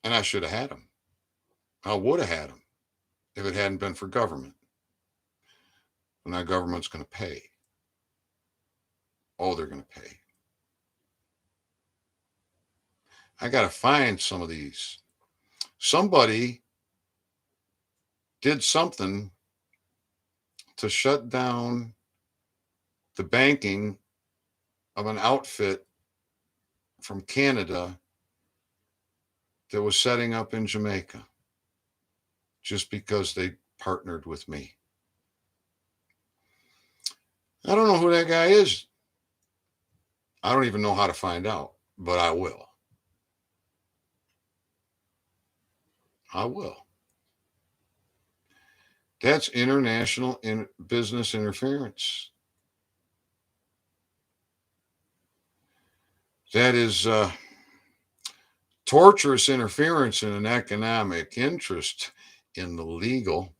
And I should have had them. I would have had them if it hadn't been for government. And that government's going to pay. Oh, they're going to pay. I got to find some of these. Somebody did something to shut down the banking of an outfit from Canada that was setting up in Jamaica just because they partnered with me. I don't know who that guy is. I don't even know how to find out, but I will. I will. That's international business interference. That is torturous interference in an economic interest in the legal.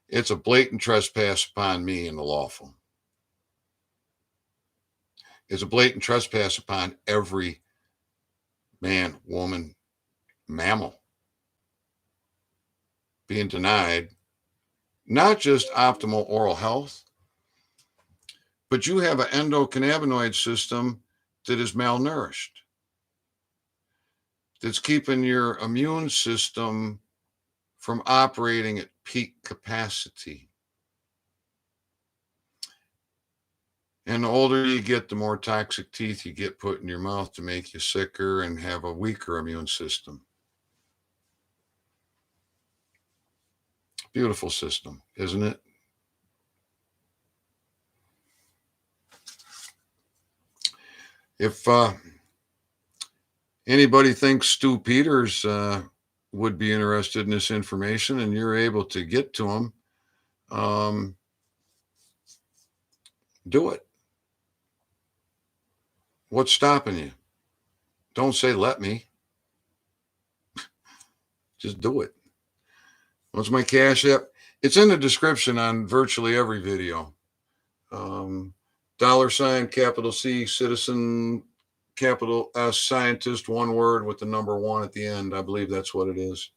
It's a blatant trespass upon me and the lawful. It's a blatant trespass upon every man, woman, mammal being denied not just optimal oral health, but you have an endocannabinoid system that is malnourished, that's keeping your immune system from operating at peak capacity. And the older you get, the more toxic teeth you get put in your mouth to make you sicker and have a weaker immune system. Beautiful system, isn't it? If anybody thinks Stu Peters would be interested in this information and you're able to get to him, do it. What's stopping you? Don't say, let me. Just do it. What's my Cash App? It's in the description on virtually every video. $, capital C, citizen, capital S, scientist, one word with the number 1 at the end. I believe that's what it is.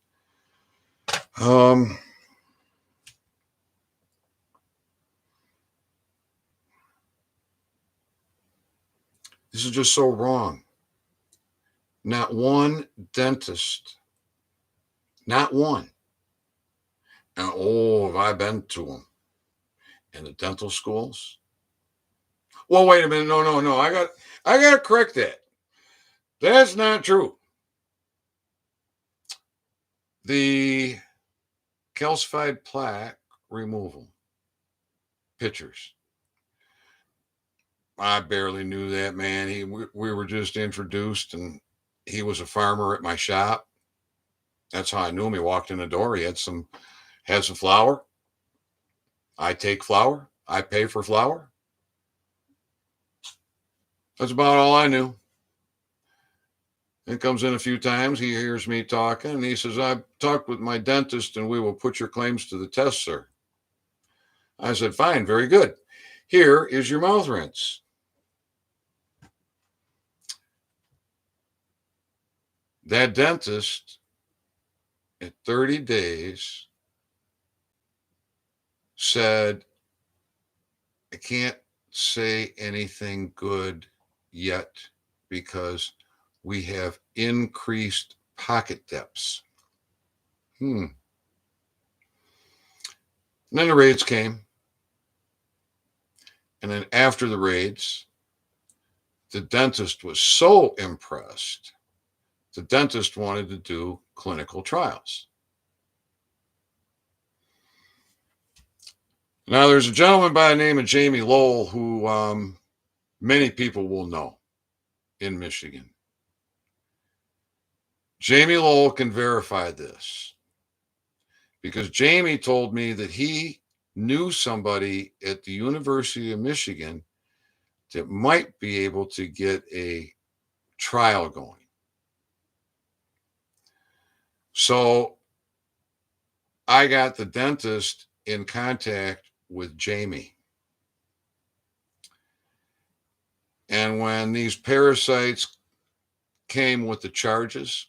This is just so wrong. Not one dentist, not one. And oh, have I been to them in the dental schools? Well, wait a minute. No. I got to correct that. That's not true. The calcified plaque removal pictures. I barely knew that man. We were just introduced, and he was a farmer at my shop. That's how I knew him. He walked in the door. He had some flour. I take flour. I pay for flour. That's about all I knew. He comes in a few times. He hears me talking, and he says, I've talked with my dentist, and we will put your claims to the test, sir. I said, fine, very good. Here is your mouth rinse. That dentist, at 30 days, said, I can't say anything good yet because we have increased pocket depths. And then the raids came. And then after the raids, the dentist was so impressed, the dentist wanted to do clinical trials. Now, there's a gentleman by the name of Jamie Lowell who many people will know in Michigan. Jamie Lowell can verify this because Jamie told me that he knew somebody at the University of Michigan that might be able to get a trial going. So I got the dentist in contact with Jamie. And when these parasites came with the charges,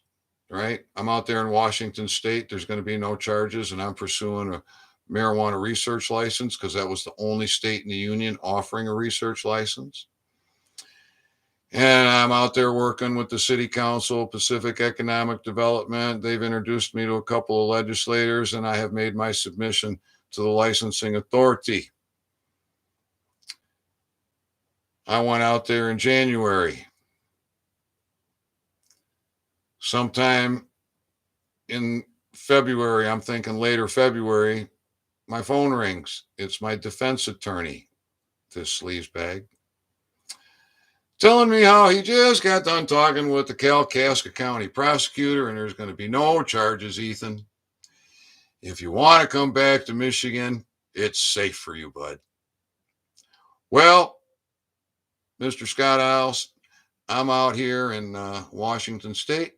right? I'm out there in Washington State. There's going to be no charges, and I'm pursuing a marijuana research license because that was the only state in the union offering a research license. And I'm out there working with the City Council, Pacific Economic Development. They've introduced me to a couple of legislators, and I have made my submission to the licensing authority. I went out there in January. Sometime in February, I'm thinking later February, my phone rings. It's my defense attorney, this sleazebag, telling me how he just got done talking with the Kalkaska County prosecutor and there's going to be no charges, Ethan. If you want to come back to Michigan, it's safe for you, bud. Well, Mr. Scott Isles, I'm out here in Washington State,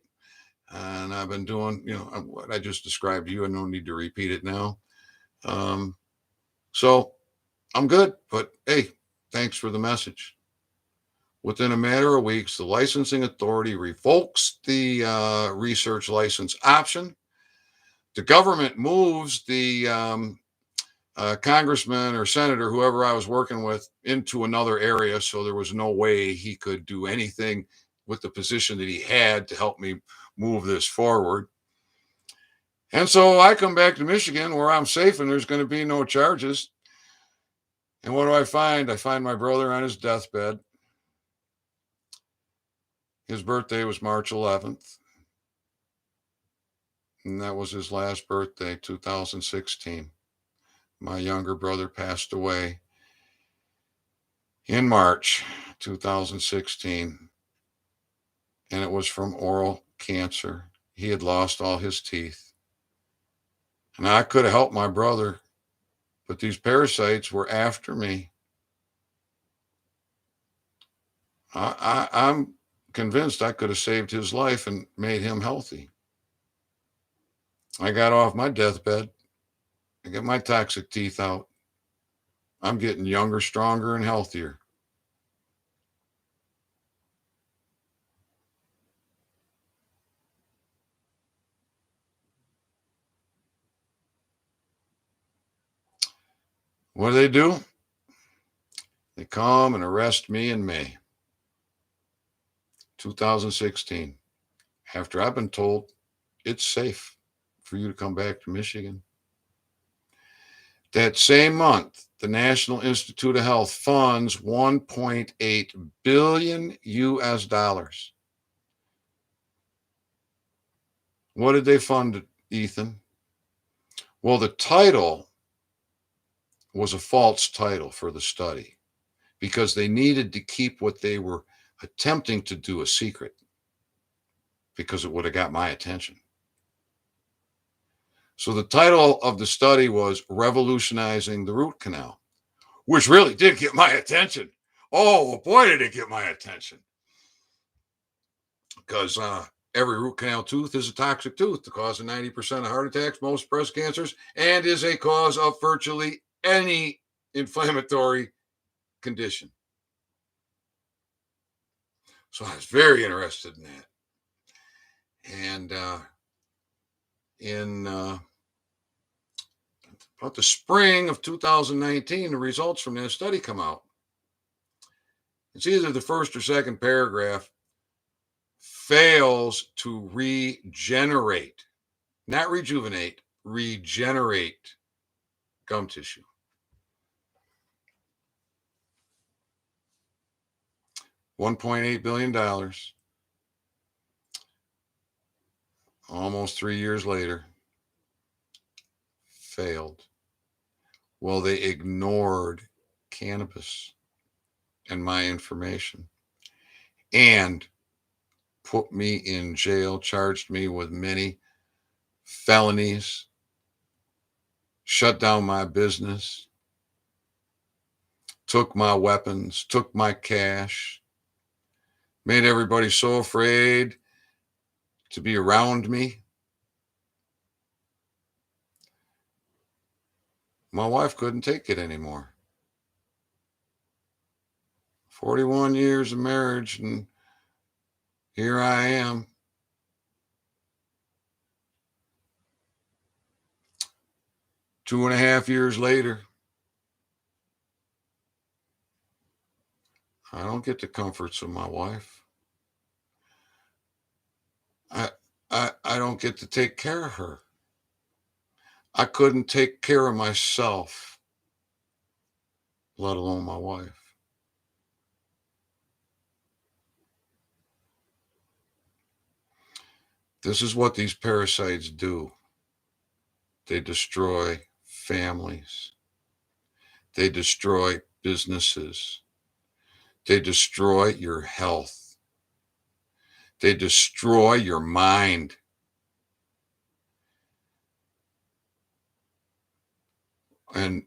and I've been doing, what I just described to you. I don't need to repeat it now. So I'm good, but hey, thanks for the message. Within a matter of weeks, the licensing authority revokes the research license option. The government moves the congressman or senator, whoever I was working with, into another area. So there was no way he could do anything with the position that he had to help me move this forward. And so I come back to Michigan where I'm safe and there's going to be no charges. And what do I find? I find my brother on his deathbed. His birthday was March 11th. And that was his last birthday, 2016. My younger brother passed away in March 2016. And it was from oral cancer. He had lost all his teeth. And I could have helped my brother, but these parasites were after me. I'm convinced I could have saved his life and made him healthy. I got off my deathbed. I got my toxic teeth out. I'm getting younger, stronger, and healthier. What do? They come and arrest me in May 2016 after I've been told it's safe for you to come back to Michigan. That same month, the National Institute of Health funds 1.8 billion US dollars. What did they fund, Ethan? Well, the title was a false title for the study because they needed to keep what they were attempting to do a secret because it would have got my attention. So the title of the study was Revolutionizing the Root Canal, which really did get my attention. Oh, boy, did it get my attention. Because every root canal tooth is a toxic tooth, the cause of 90% of heart attacks, most breast cancers, and is a cause of virtually any inflammatory condition. So I was very interested in that. And in about the spring of 2019, the results from that study come out. It's either the first or second paragraph fails to regenerate, not rejuvenate, regenerate gum tissue. $1.8 billion. Almost 3 years later, failed. Well, they ignored cannabis and my information and put me in jail, charged me with many felonies, shut down my business, took my weapons, took my cash, made everybody so afraid to be around me. My wife couldn't take it anymore. 41 years of marriage, and here I am. 2.5 years later, I don't get the comforts of my wife. I, I don't get to take care of her. I couldn't take care of myself, let alone my wife. This is what these parasites do. They destroy families. They destroy businesses. They destroy your health. They destroy your mind. And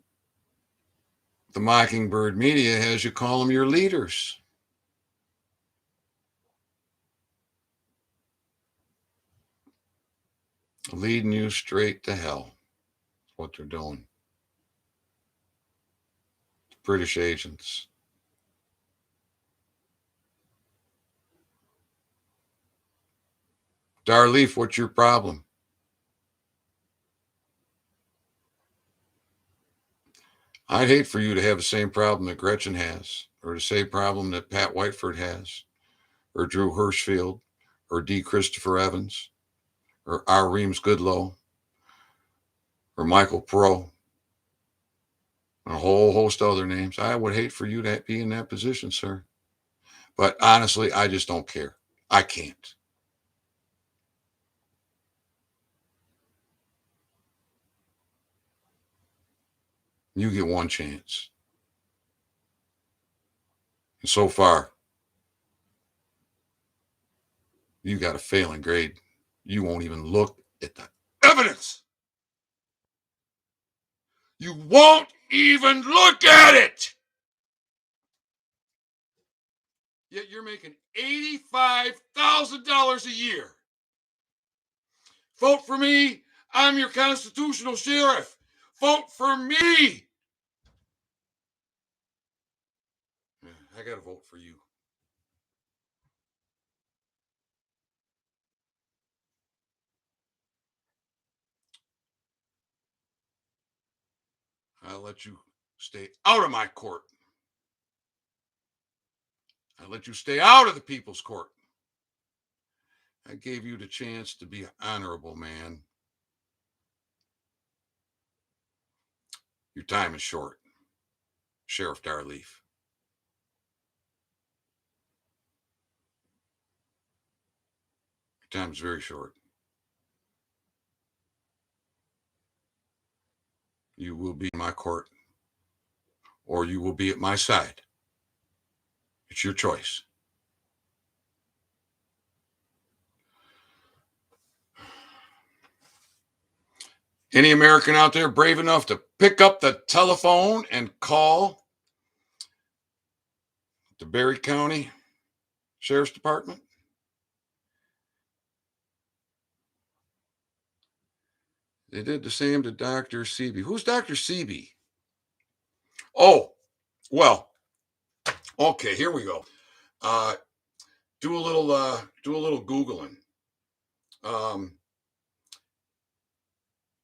the Mockingbird media has you call them your leaders. Leading you straight to hell. That's what they're doing. British agents. Darleaf, what's your problem? I'd hate for you to have the same problem that Gretchen has, or the same problem that Pat Whiteford has, or Drew Hirschfield, or D. Christopher Evans, or R. Reams Goodlow, or Michael Pro, and a whole host of other names. I would hate for you to be in that position, sir. But honestly, I just don't care. I can't. You get one chance. And so far, you got a failing grade. You won't even look at the evidence. You won't even look at it. Yet you're making $85,000 a year. Vote for me. I'm your constitutional sheriff. Vote for me. I got to vote for you. I'll let you stay out of my court. I let you stay out of the people's court. I gave you the chance to be an honorable man. Your time is short, Sheriff Darleaf. Your time is very short. You will be in my court, or you will be at my side. It's your choice. Any American out there brave enough to pick up the telephone and call the Berry County Sheriff's Department? They did the same to Dr. Seeby. Who's Dr. Seeby? Oh, well, okay, here we go. Do a little Googling.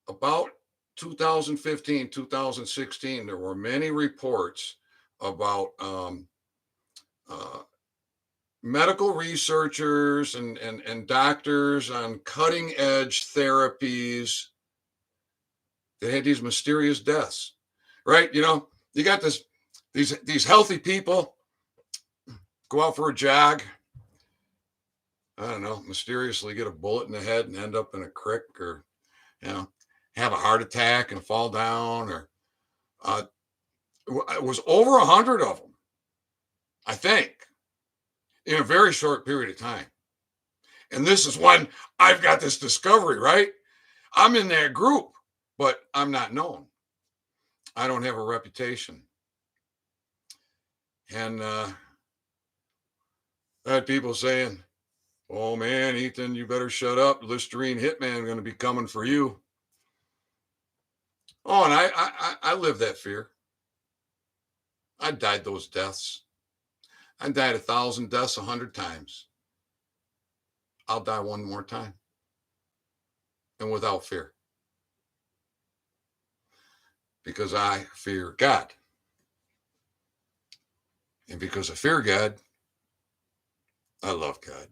About 2015, 2016, there were many reports about medical researchers and doctors on cutting edge therapies that had these mysterious deaths, right? You got these healthy people go out for a jog. I don't know, mysteriously get a bullet in the head and end up in a creek, or have a heart attack and fall down, or it was over 100 of them, I think, in a very short period of time. And this is when I've got this discovery, right? I'm in that group, but I'm not known. I don't have a reputation. And I had people saying, "Oh man, Ethan, you better shut up. Listerine Hitman going to be coming for you." Oh, and I lived that fear. I died those deaths. I died 1,000 deaths 100 times. I'll die one more time, and without fear. Because I fear God. And because I fear God, I love God.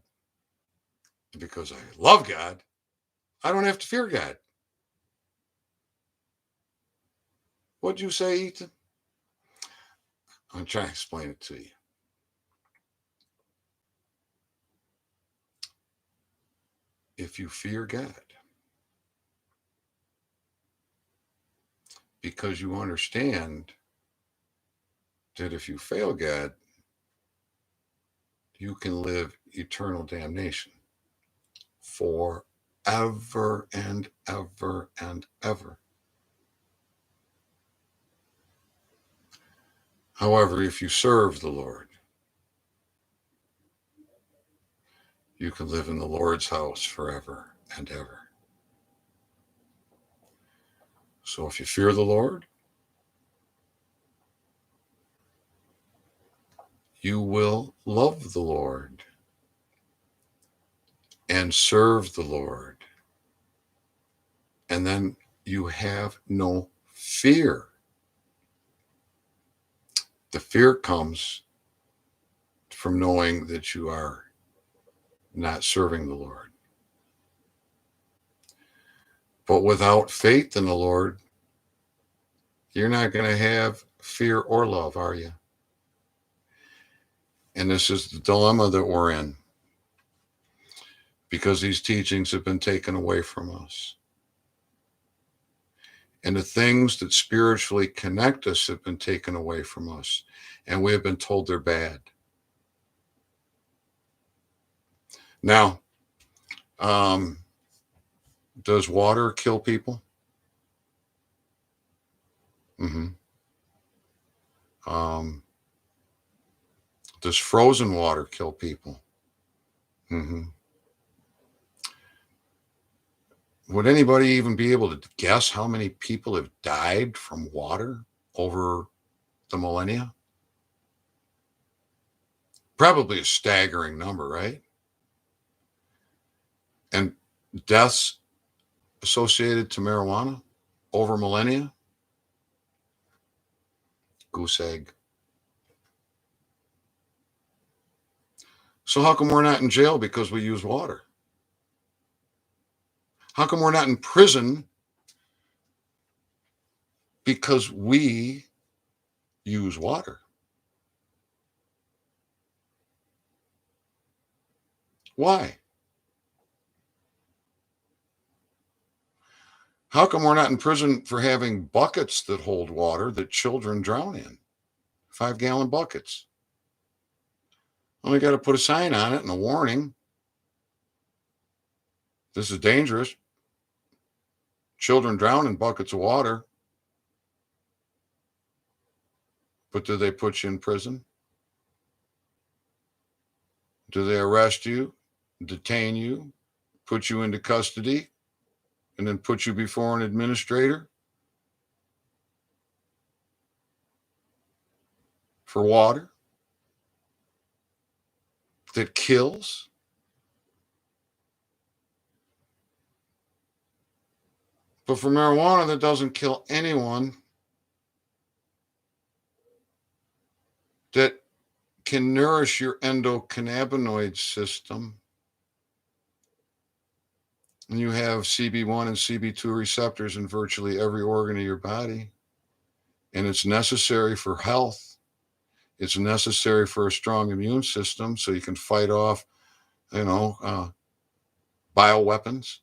And because I love God, I don't have to fear God. What'd you say, Ethan? I'm trying to explain it to you. If you fear God, because you understand that if you fail God, you can live eternal damnation forever and ever and ever. However, if you serve the Lord, you can live in the Lord's house forever and ever. So if you fear the Lord, you will love the Lord and serve the Lord. And then you have no fear. The fear comes from knowing that you are not serving the Lord. But without faith in the Lord, you're not going to have fear or love, are you? And this is the dilemma that we're in, because these teachings have been taken away from us. And the things that spiritually connect us have been taken away from us. And we have been told they're bad. Now, does water kill people? Mm-hmm. Does frozen water kill people? Mm-hmm. Would anybody even be able to guess how many people have died from water over the millennia? Probably a staggering number, right? And deaths associated to marijuana over millennia? Goose egg. So how come we're not in jail because we use water? How come we're not in prison because we use water? Why? How come we're not in prison for having buckets that hold water that children drown in? 5-gallon buckets. Only got to put a sign on it and a warning. This is dangerous. Children drown in buckets of water. But do they put you in prison? Do they arrest you, detain you, put you into custody, and then put you before an administrator for water that kills? But for marijuana that doesn't kill anyone, that can nourish your endocannabinoid system, and you have CB1 and CB2 receptors in virtually every organ of your body, and it's necessary for health. It's necessary for a strong immune system so you can fight off, bioweapons.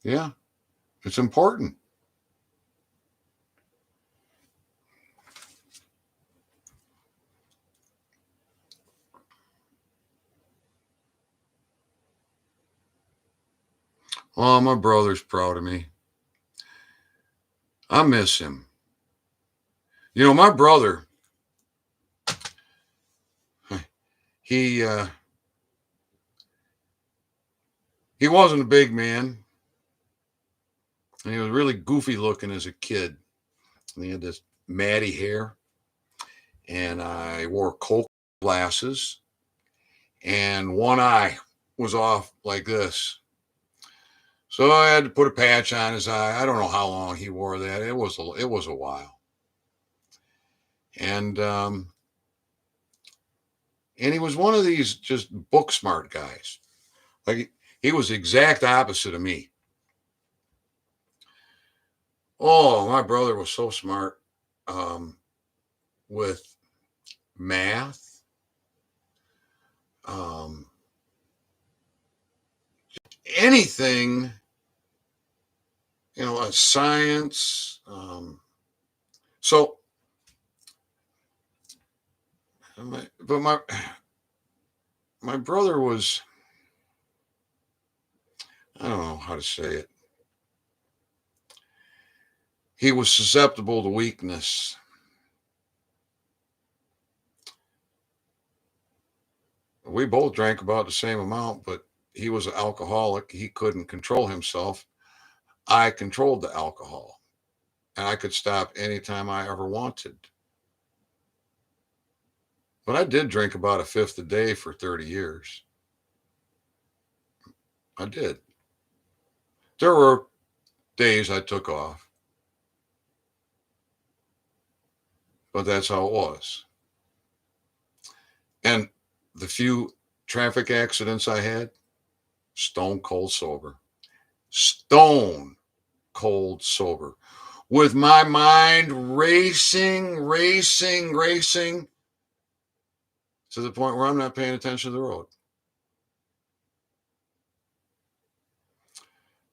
Yeah, it's important. Oh, my brother's proud of me. I miss him. My brother, he he wasn't a big man, and he was really goofy looking as a kid. And he had this matty hair, and I wore Coke glasses, and one eye was off like this. So I had to put a patch on his eye. I don't know how long he wore that. It was a while. And and he was one of these just book smart guys. Like he was the exact opposite of me. Oh, my brother was so smart um, with math, um, anything, science. So, but my brother was, I don't know how to say it. He was susceptible to weakness. We both drank about the same amount, but he was an alcoholic. He couldn't control himself. I controlled the alcohol, and I could stop anytime I ever wanted. But I did drink about a fifth a day for 30 years. I did. There were days I took off, but that's how it was. And the few traffic accidents I had, stone cold sober. Stone cold sober. With my mind racing, racing, racing to the point where I'm not paying attention to the road.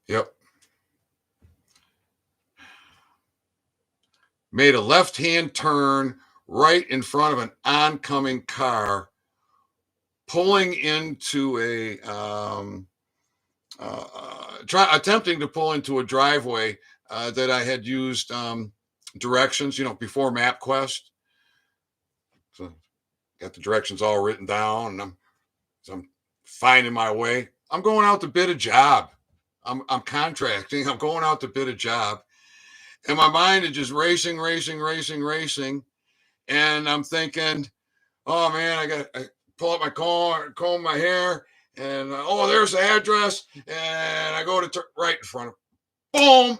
Yep. Made a left hand turn right in front of an oncoming car, pulling into attempting to pull into a driveway that I had used directions, before MapQuest. So got the directions all written down, and I'm finding my way. I'm going out to bid a job. I'm contracting. I'm going out to bid a job, and my mind is just racing, racing, racing, racing, and I'm thinking, oh man, I pull up my comb my hair, and oh, there's the address, and I go to right in front of, boom,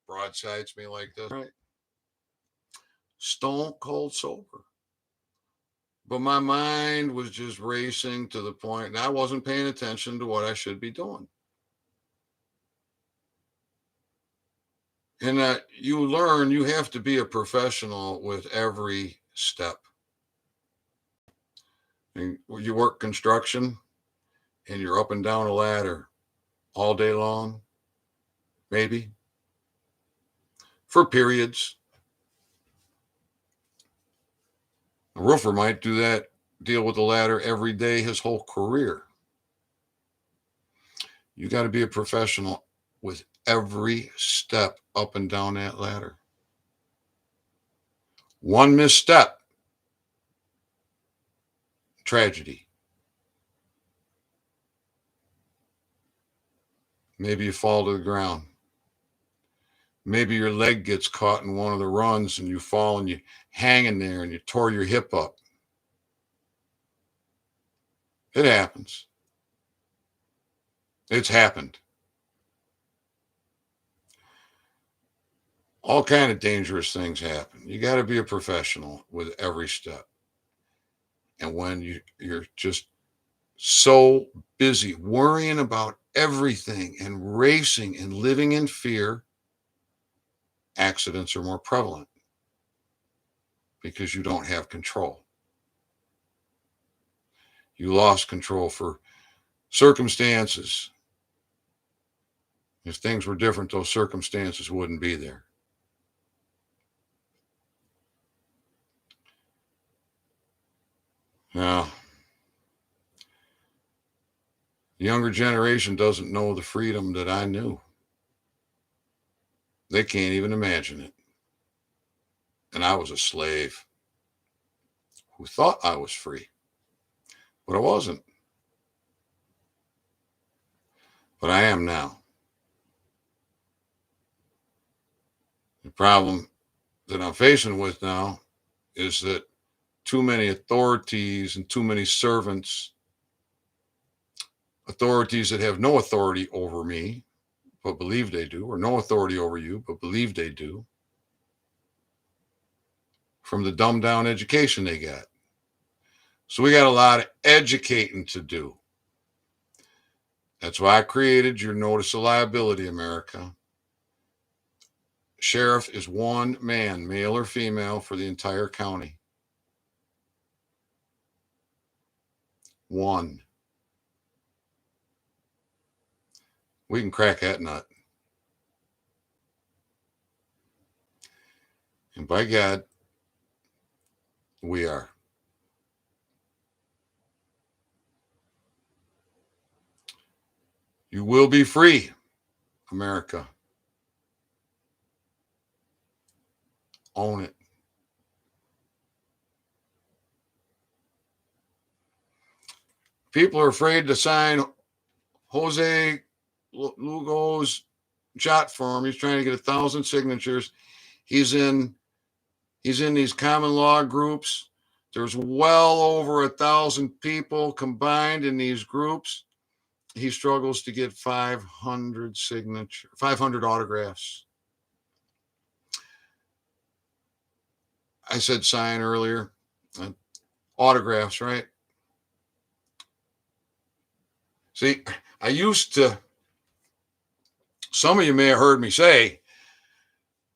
broadsides me like this, right? Stone cold sober. But my mind was just racing to the point, and I wasn't paying attention to what I should be doing. And you learn you have to be a professional with every step. And you work construction and you're up and down a ladder all day long, maybe for periods. A roofer might do that, deal with the ladder every day his whole career. You got to be a professional with every step up and down that ladder. One misstep, tragedy. Maybe you fall to the ground. Maybe your leg gets caught in one of the runs and you fall and you hang in there and you tore your hip up. It happens. It's happened. All kind of dangerous things happen. You got to be a professional with every step. And when you're just so busy worrying about everything and racing and living in fear, accidents are more prevalent because you don't have control. You lost control for circumstances. If things were different, those circumstances wouldn't be there. Now, the younger generation doesn't know the freedom that I knew. They can't even imagine it. And I was a slave who thought I was free, but I wasn't. But I am now. The problem that I'm facing with now is that too many authorities and too many servants, authorities that have no authority over me, but believe they do, or no authority over you, but believe they do, from the dumbed down education they got. So we got a lot of educating to do. That's why I created your Notice of Liability, America. Sheriff is one man, male or female, for the entire county. One. We can crack that nut. And by God, we are. You will be free, America. Own it. People are afraid to sign Jose Lugo's jot form. He's trying to get 1,000 signatures. He's in these common law groups. There's well over 1,000 people combined in these groups. He struggles to get 500 autographs. I said sign earlier. Autographs, right? See, I used to, some of you may have heard me say,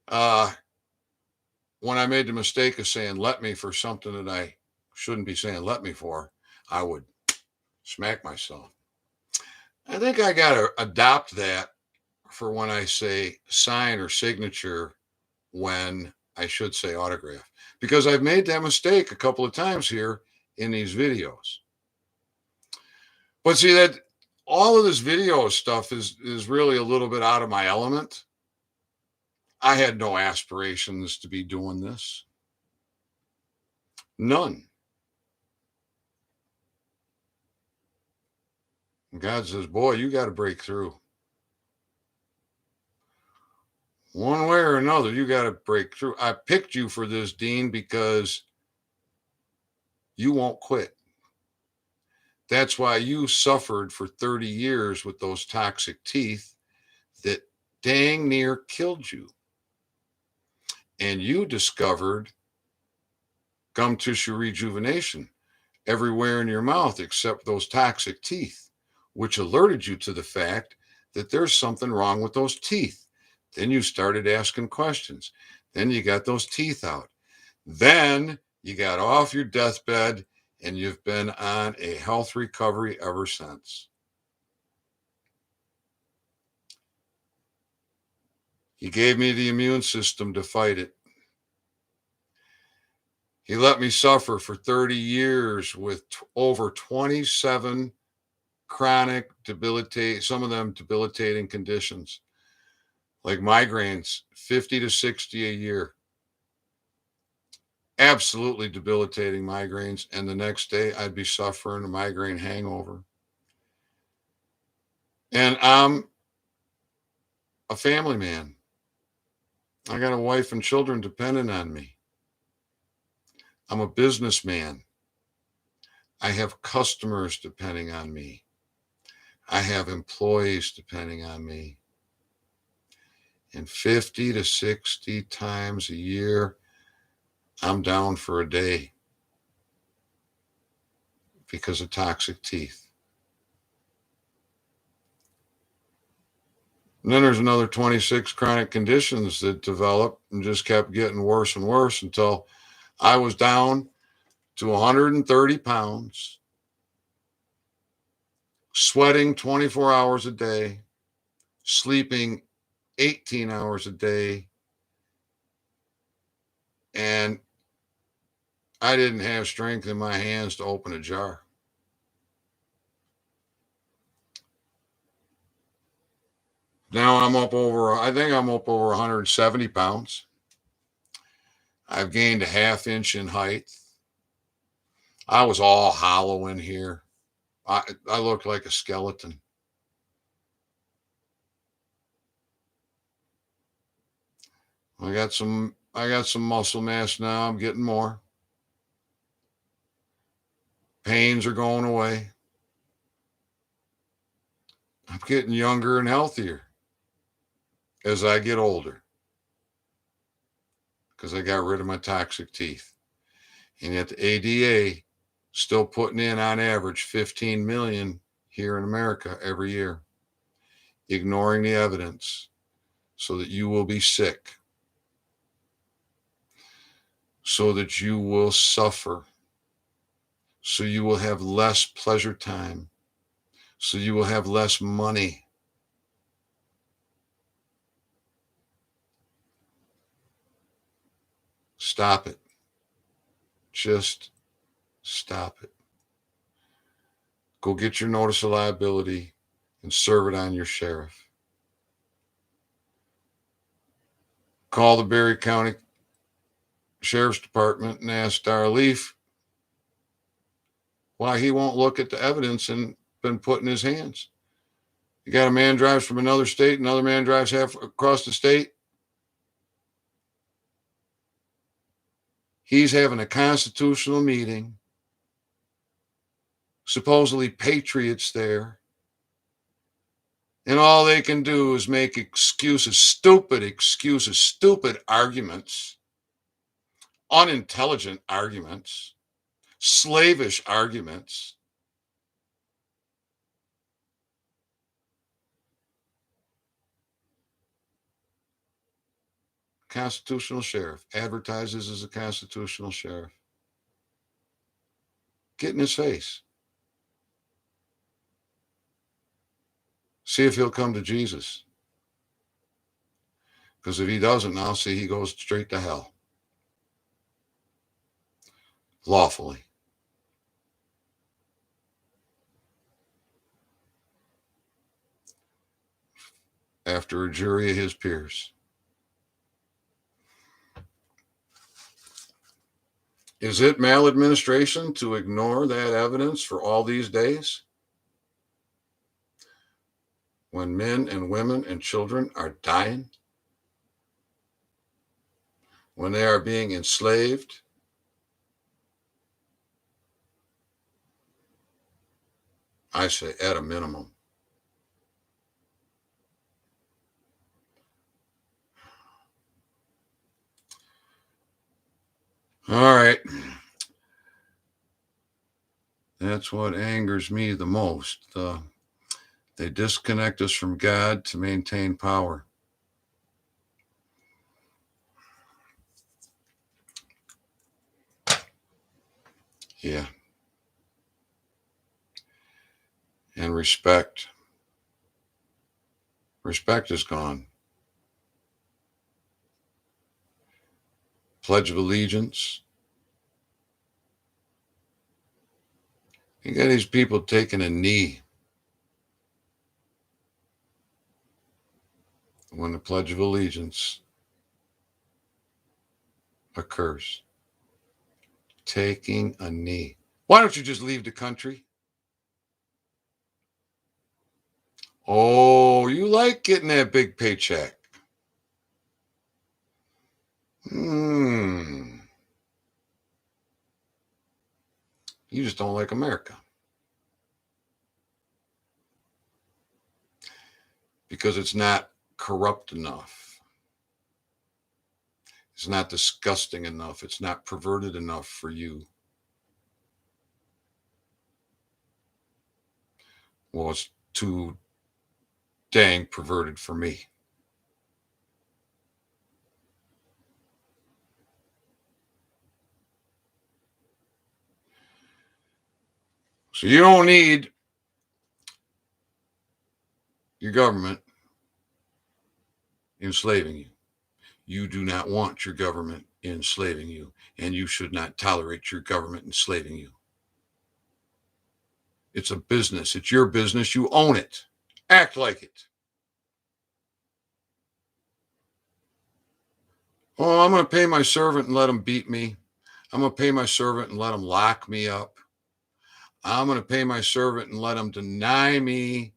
when I made the mistake of saying let me for something that I shouldn't be saying let me for, I would smack myself. I think I got to adopt that for when I say sign or signature when I should say autograph, because I've made that mistake a couple of times here in these videos. But see, that all of this video stuff is really a little bit out of my element. I had no aspirations to be doing this. None. And God says, boy, you got to break through. One way or another, you got to break through. I picked you for this, Dean, because you won't quit. That's why you suffered for 30 years with those toxic teeth that dang near killed you. And you discovered gum tissue rejuvenation everywhere in your mouth except those toxic teeth, which alerted you to the fact that there's something wrong with those teeth. Then you started asking questions. Then you got those teeth out. Then you got off your deathbed and you've been on a health recovery ever since. He gave me the immune system to fight it. He let me suffer for 30 years with over 27 chronic, some of them debilitating conditions, like migraines, 50 to 60 a year. Absolutely debilitating migraines. And the next day I'd be suffering a migraine hangover. And I'm a family man. I got a wife and children dependent on me. I'm a businessman. I have customers depending on me. I have employees depending on me. And 50 to 60 times a year, I'm down for a day because of toxic teeth. And then there's another 26 chronic conditions that developed and just kept getting worse and worse until I was down to 130 pounds, sweating 24 hours a day, sleeping 18 hours a day, and I didn't have strength in my hands to open a jar. Now I think I'm up over 170 pounds. I've gained a half inch in height. I was all hollow in here. I looked like a skeleton. I got some muscle mass now. I'm getting more. Pains are going away. I'm getting younger and healthier. as I get older, because I got rid of my toxic teeth. And yet the ADA still putting in on average 15 million here in America every year, ignoring the evidence so that you will be sick, so that you will suffer, so you will have less pleasure time, so you will have less money. Stop it. Just stop it. Go get your notice of liability and serve it on your sheriff. Call the Berry County Sheriff's Department and ask Darleaf why he won't look at the evidence and been put in his hands. You got a man drives from another state, another man drives half across the state. He's having a constitutional meeting, supposedly patriots there. And all they can do is make excuses, stupid arguments, unintelligent arguments, slavish arguments. Constitutional sheriff advertises as a constitutional sheriff. Get in his face. See if he'll come to Jesus. Because if he doesn't, I'll see he goes straight to hell. Lawfully. After a jury of his peers. Is it maladministration to ignore that evidence for all these days? When men and women and children are dying? When they are being enslaved? I say at a minimum. All right. That's what angers me the most. They disconnect us from God to maintain power. Yeah. And respect. Respect is gone. Pledge of Allegiance. You got these people taking a knee when the Pledge of Allegiance occurs. Taking a knee. Why don't you just leave the country? Oh, you like getting that big paycheck. You just don't like America. Because it's not corrupt enough. It's not disgusting enough. It's not perverted enough for you. Well, it's too dang perverted for me. So you don't need your government enslaving you. You do not want your government enslaving you, and you should not tolerate your government enslaving you. It's a business. It's your business. You own it. Act like it. Oh, I'm going to pay my servant and let him beat me. I'm going to pay my servant and let him lock me up. I'm going to pay my servant and let him deny me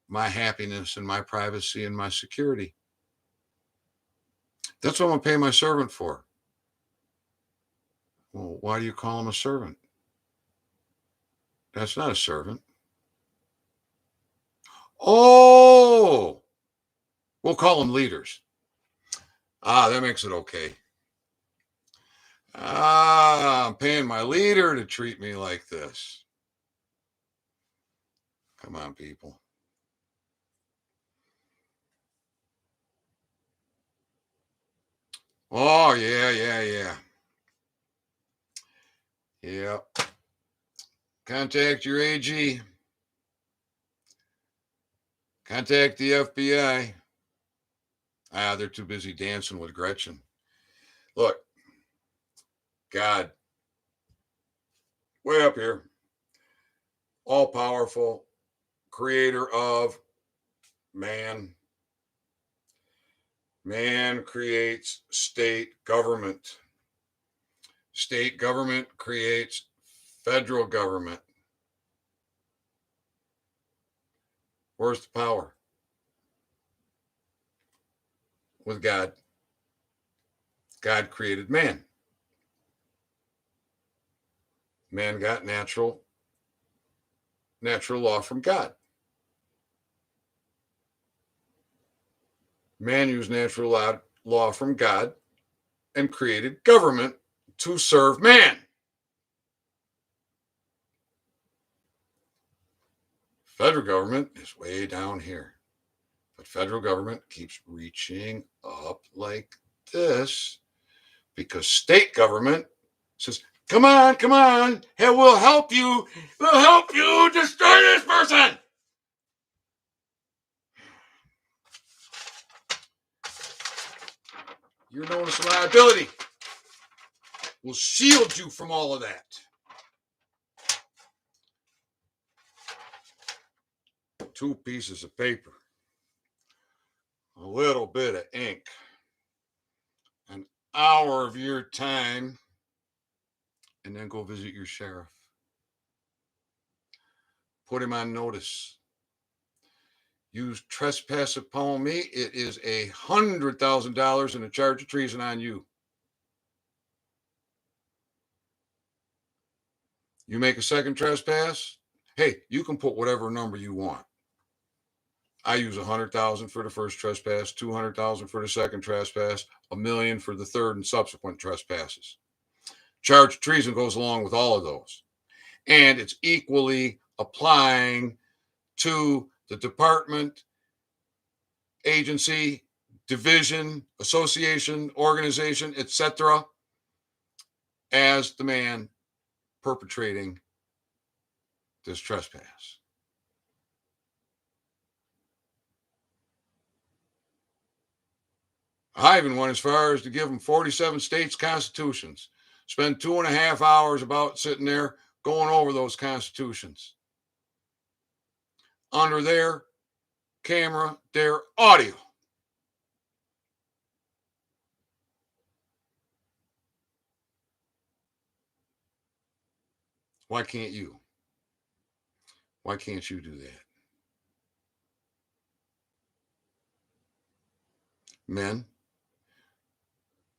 my happiness and my privacy and my security. That's what I'm going to pay my servant for. Well, why do you call him a servant? That's not a servant. Oh, We'll call them leaders. Ah, that makes it okay. Ah, I'm paying my leader to treat me like this. Come on, people. Oh, yeah, yeah, yeah. Yeah. Contact your AG. Contact the FBI. Ah, they're too busy dancing with Gretchen. Look, God, way up here, all powerful, creator of man. Man creates state government. State government creates federal government. Where's the power? With God. God created man. Man got natural law from God. Man used natural law from God and created government to serve man. Federal government is way down here. But federal government keeps reaching up like this because state government says, come on, hey, we'll help you destroy this person. You're known as liability. We'll shield you from all of that. Two pieces of paper, a little bit of ink, an hour of your time, and then go visit your sheriff. Put him on notice. You trespass upon me, it is $100,000 and a charge of treason on you. You make a second trespass, hey, you can put whatever number you want. I use 100,000 for the first trespass, 200,000 for the second trespass, $1 million for the third and subsequent trespasses. Charge of treason goes along with all of those, and it's equally applying to the department, agency, division, association, organization, etc., as the man perpetrating this trespass. I even went as far as to give them 47 states' constitutions. Spend 2.5 hours about sitting there going over those constitutions. Under their camera, their audio. Why can't you? Why can't you do that? Men,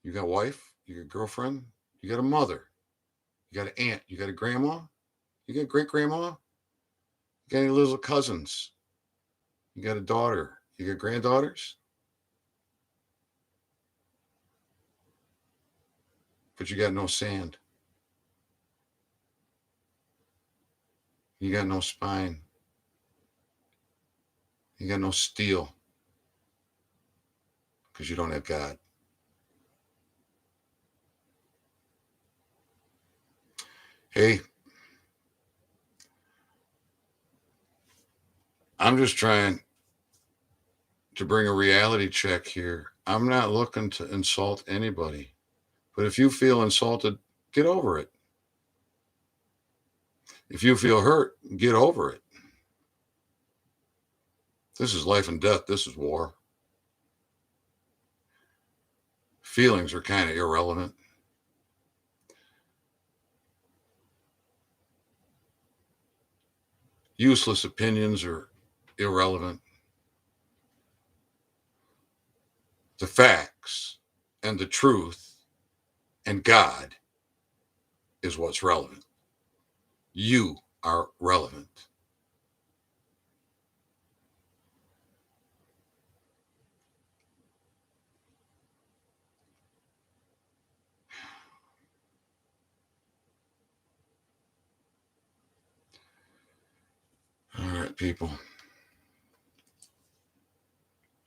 you got a wife, you got a girlfriend, you got a mother, you got an aunt, you got a grandma, you got a great grandma, you got any little cousins, you got a daughter, you got granddaughters, but you got no sand. You got no spine. You got no steel because you don't have God. Hey, I'm just trying to bring a reality check here. I'm not looking to insult anybody, but if you feel insulted, get over it. If you feel hurt, get over it. This is life and death. This is war. Feelings are kind of irrelevant. Useless opinions are irrelevant. The facts and the truth and God is what's relevant. You are relevant. right, people.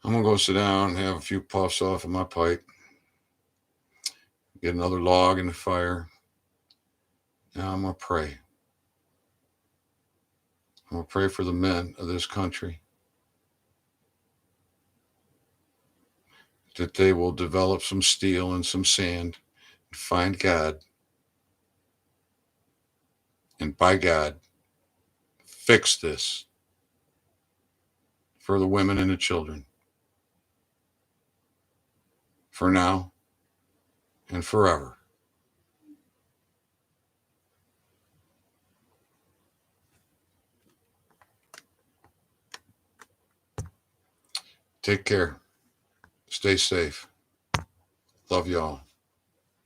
I'm going to go sit down and have a few puffs off of my pipe. Get another log in the fire. Now I'm going to pray. I'm going to pray for the men of this country, that they will develop some steel and some sand and find God. And by God, fix this for the women and the children, for now and forever. Take care. Stay safe. Love y'all.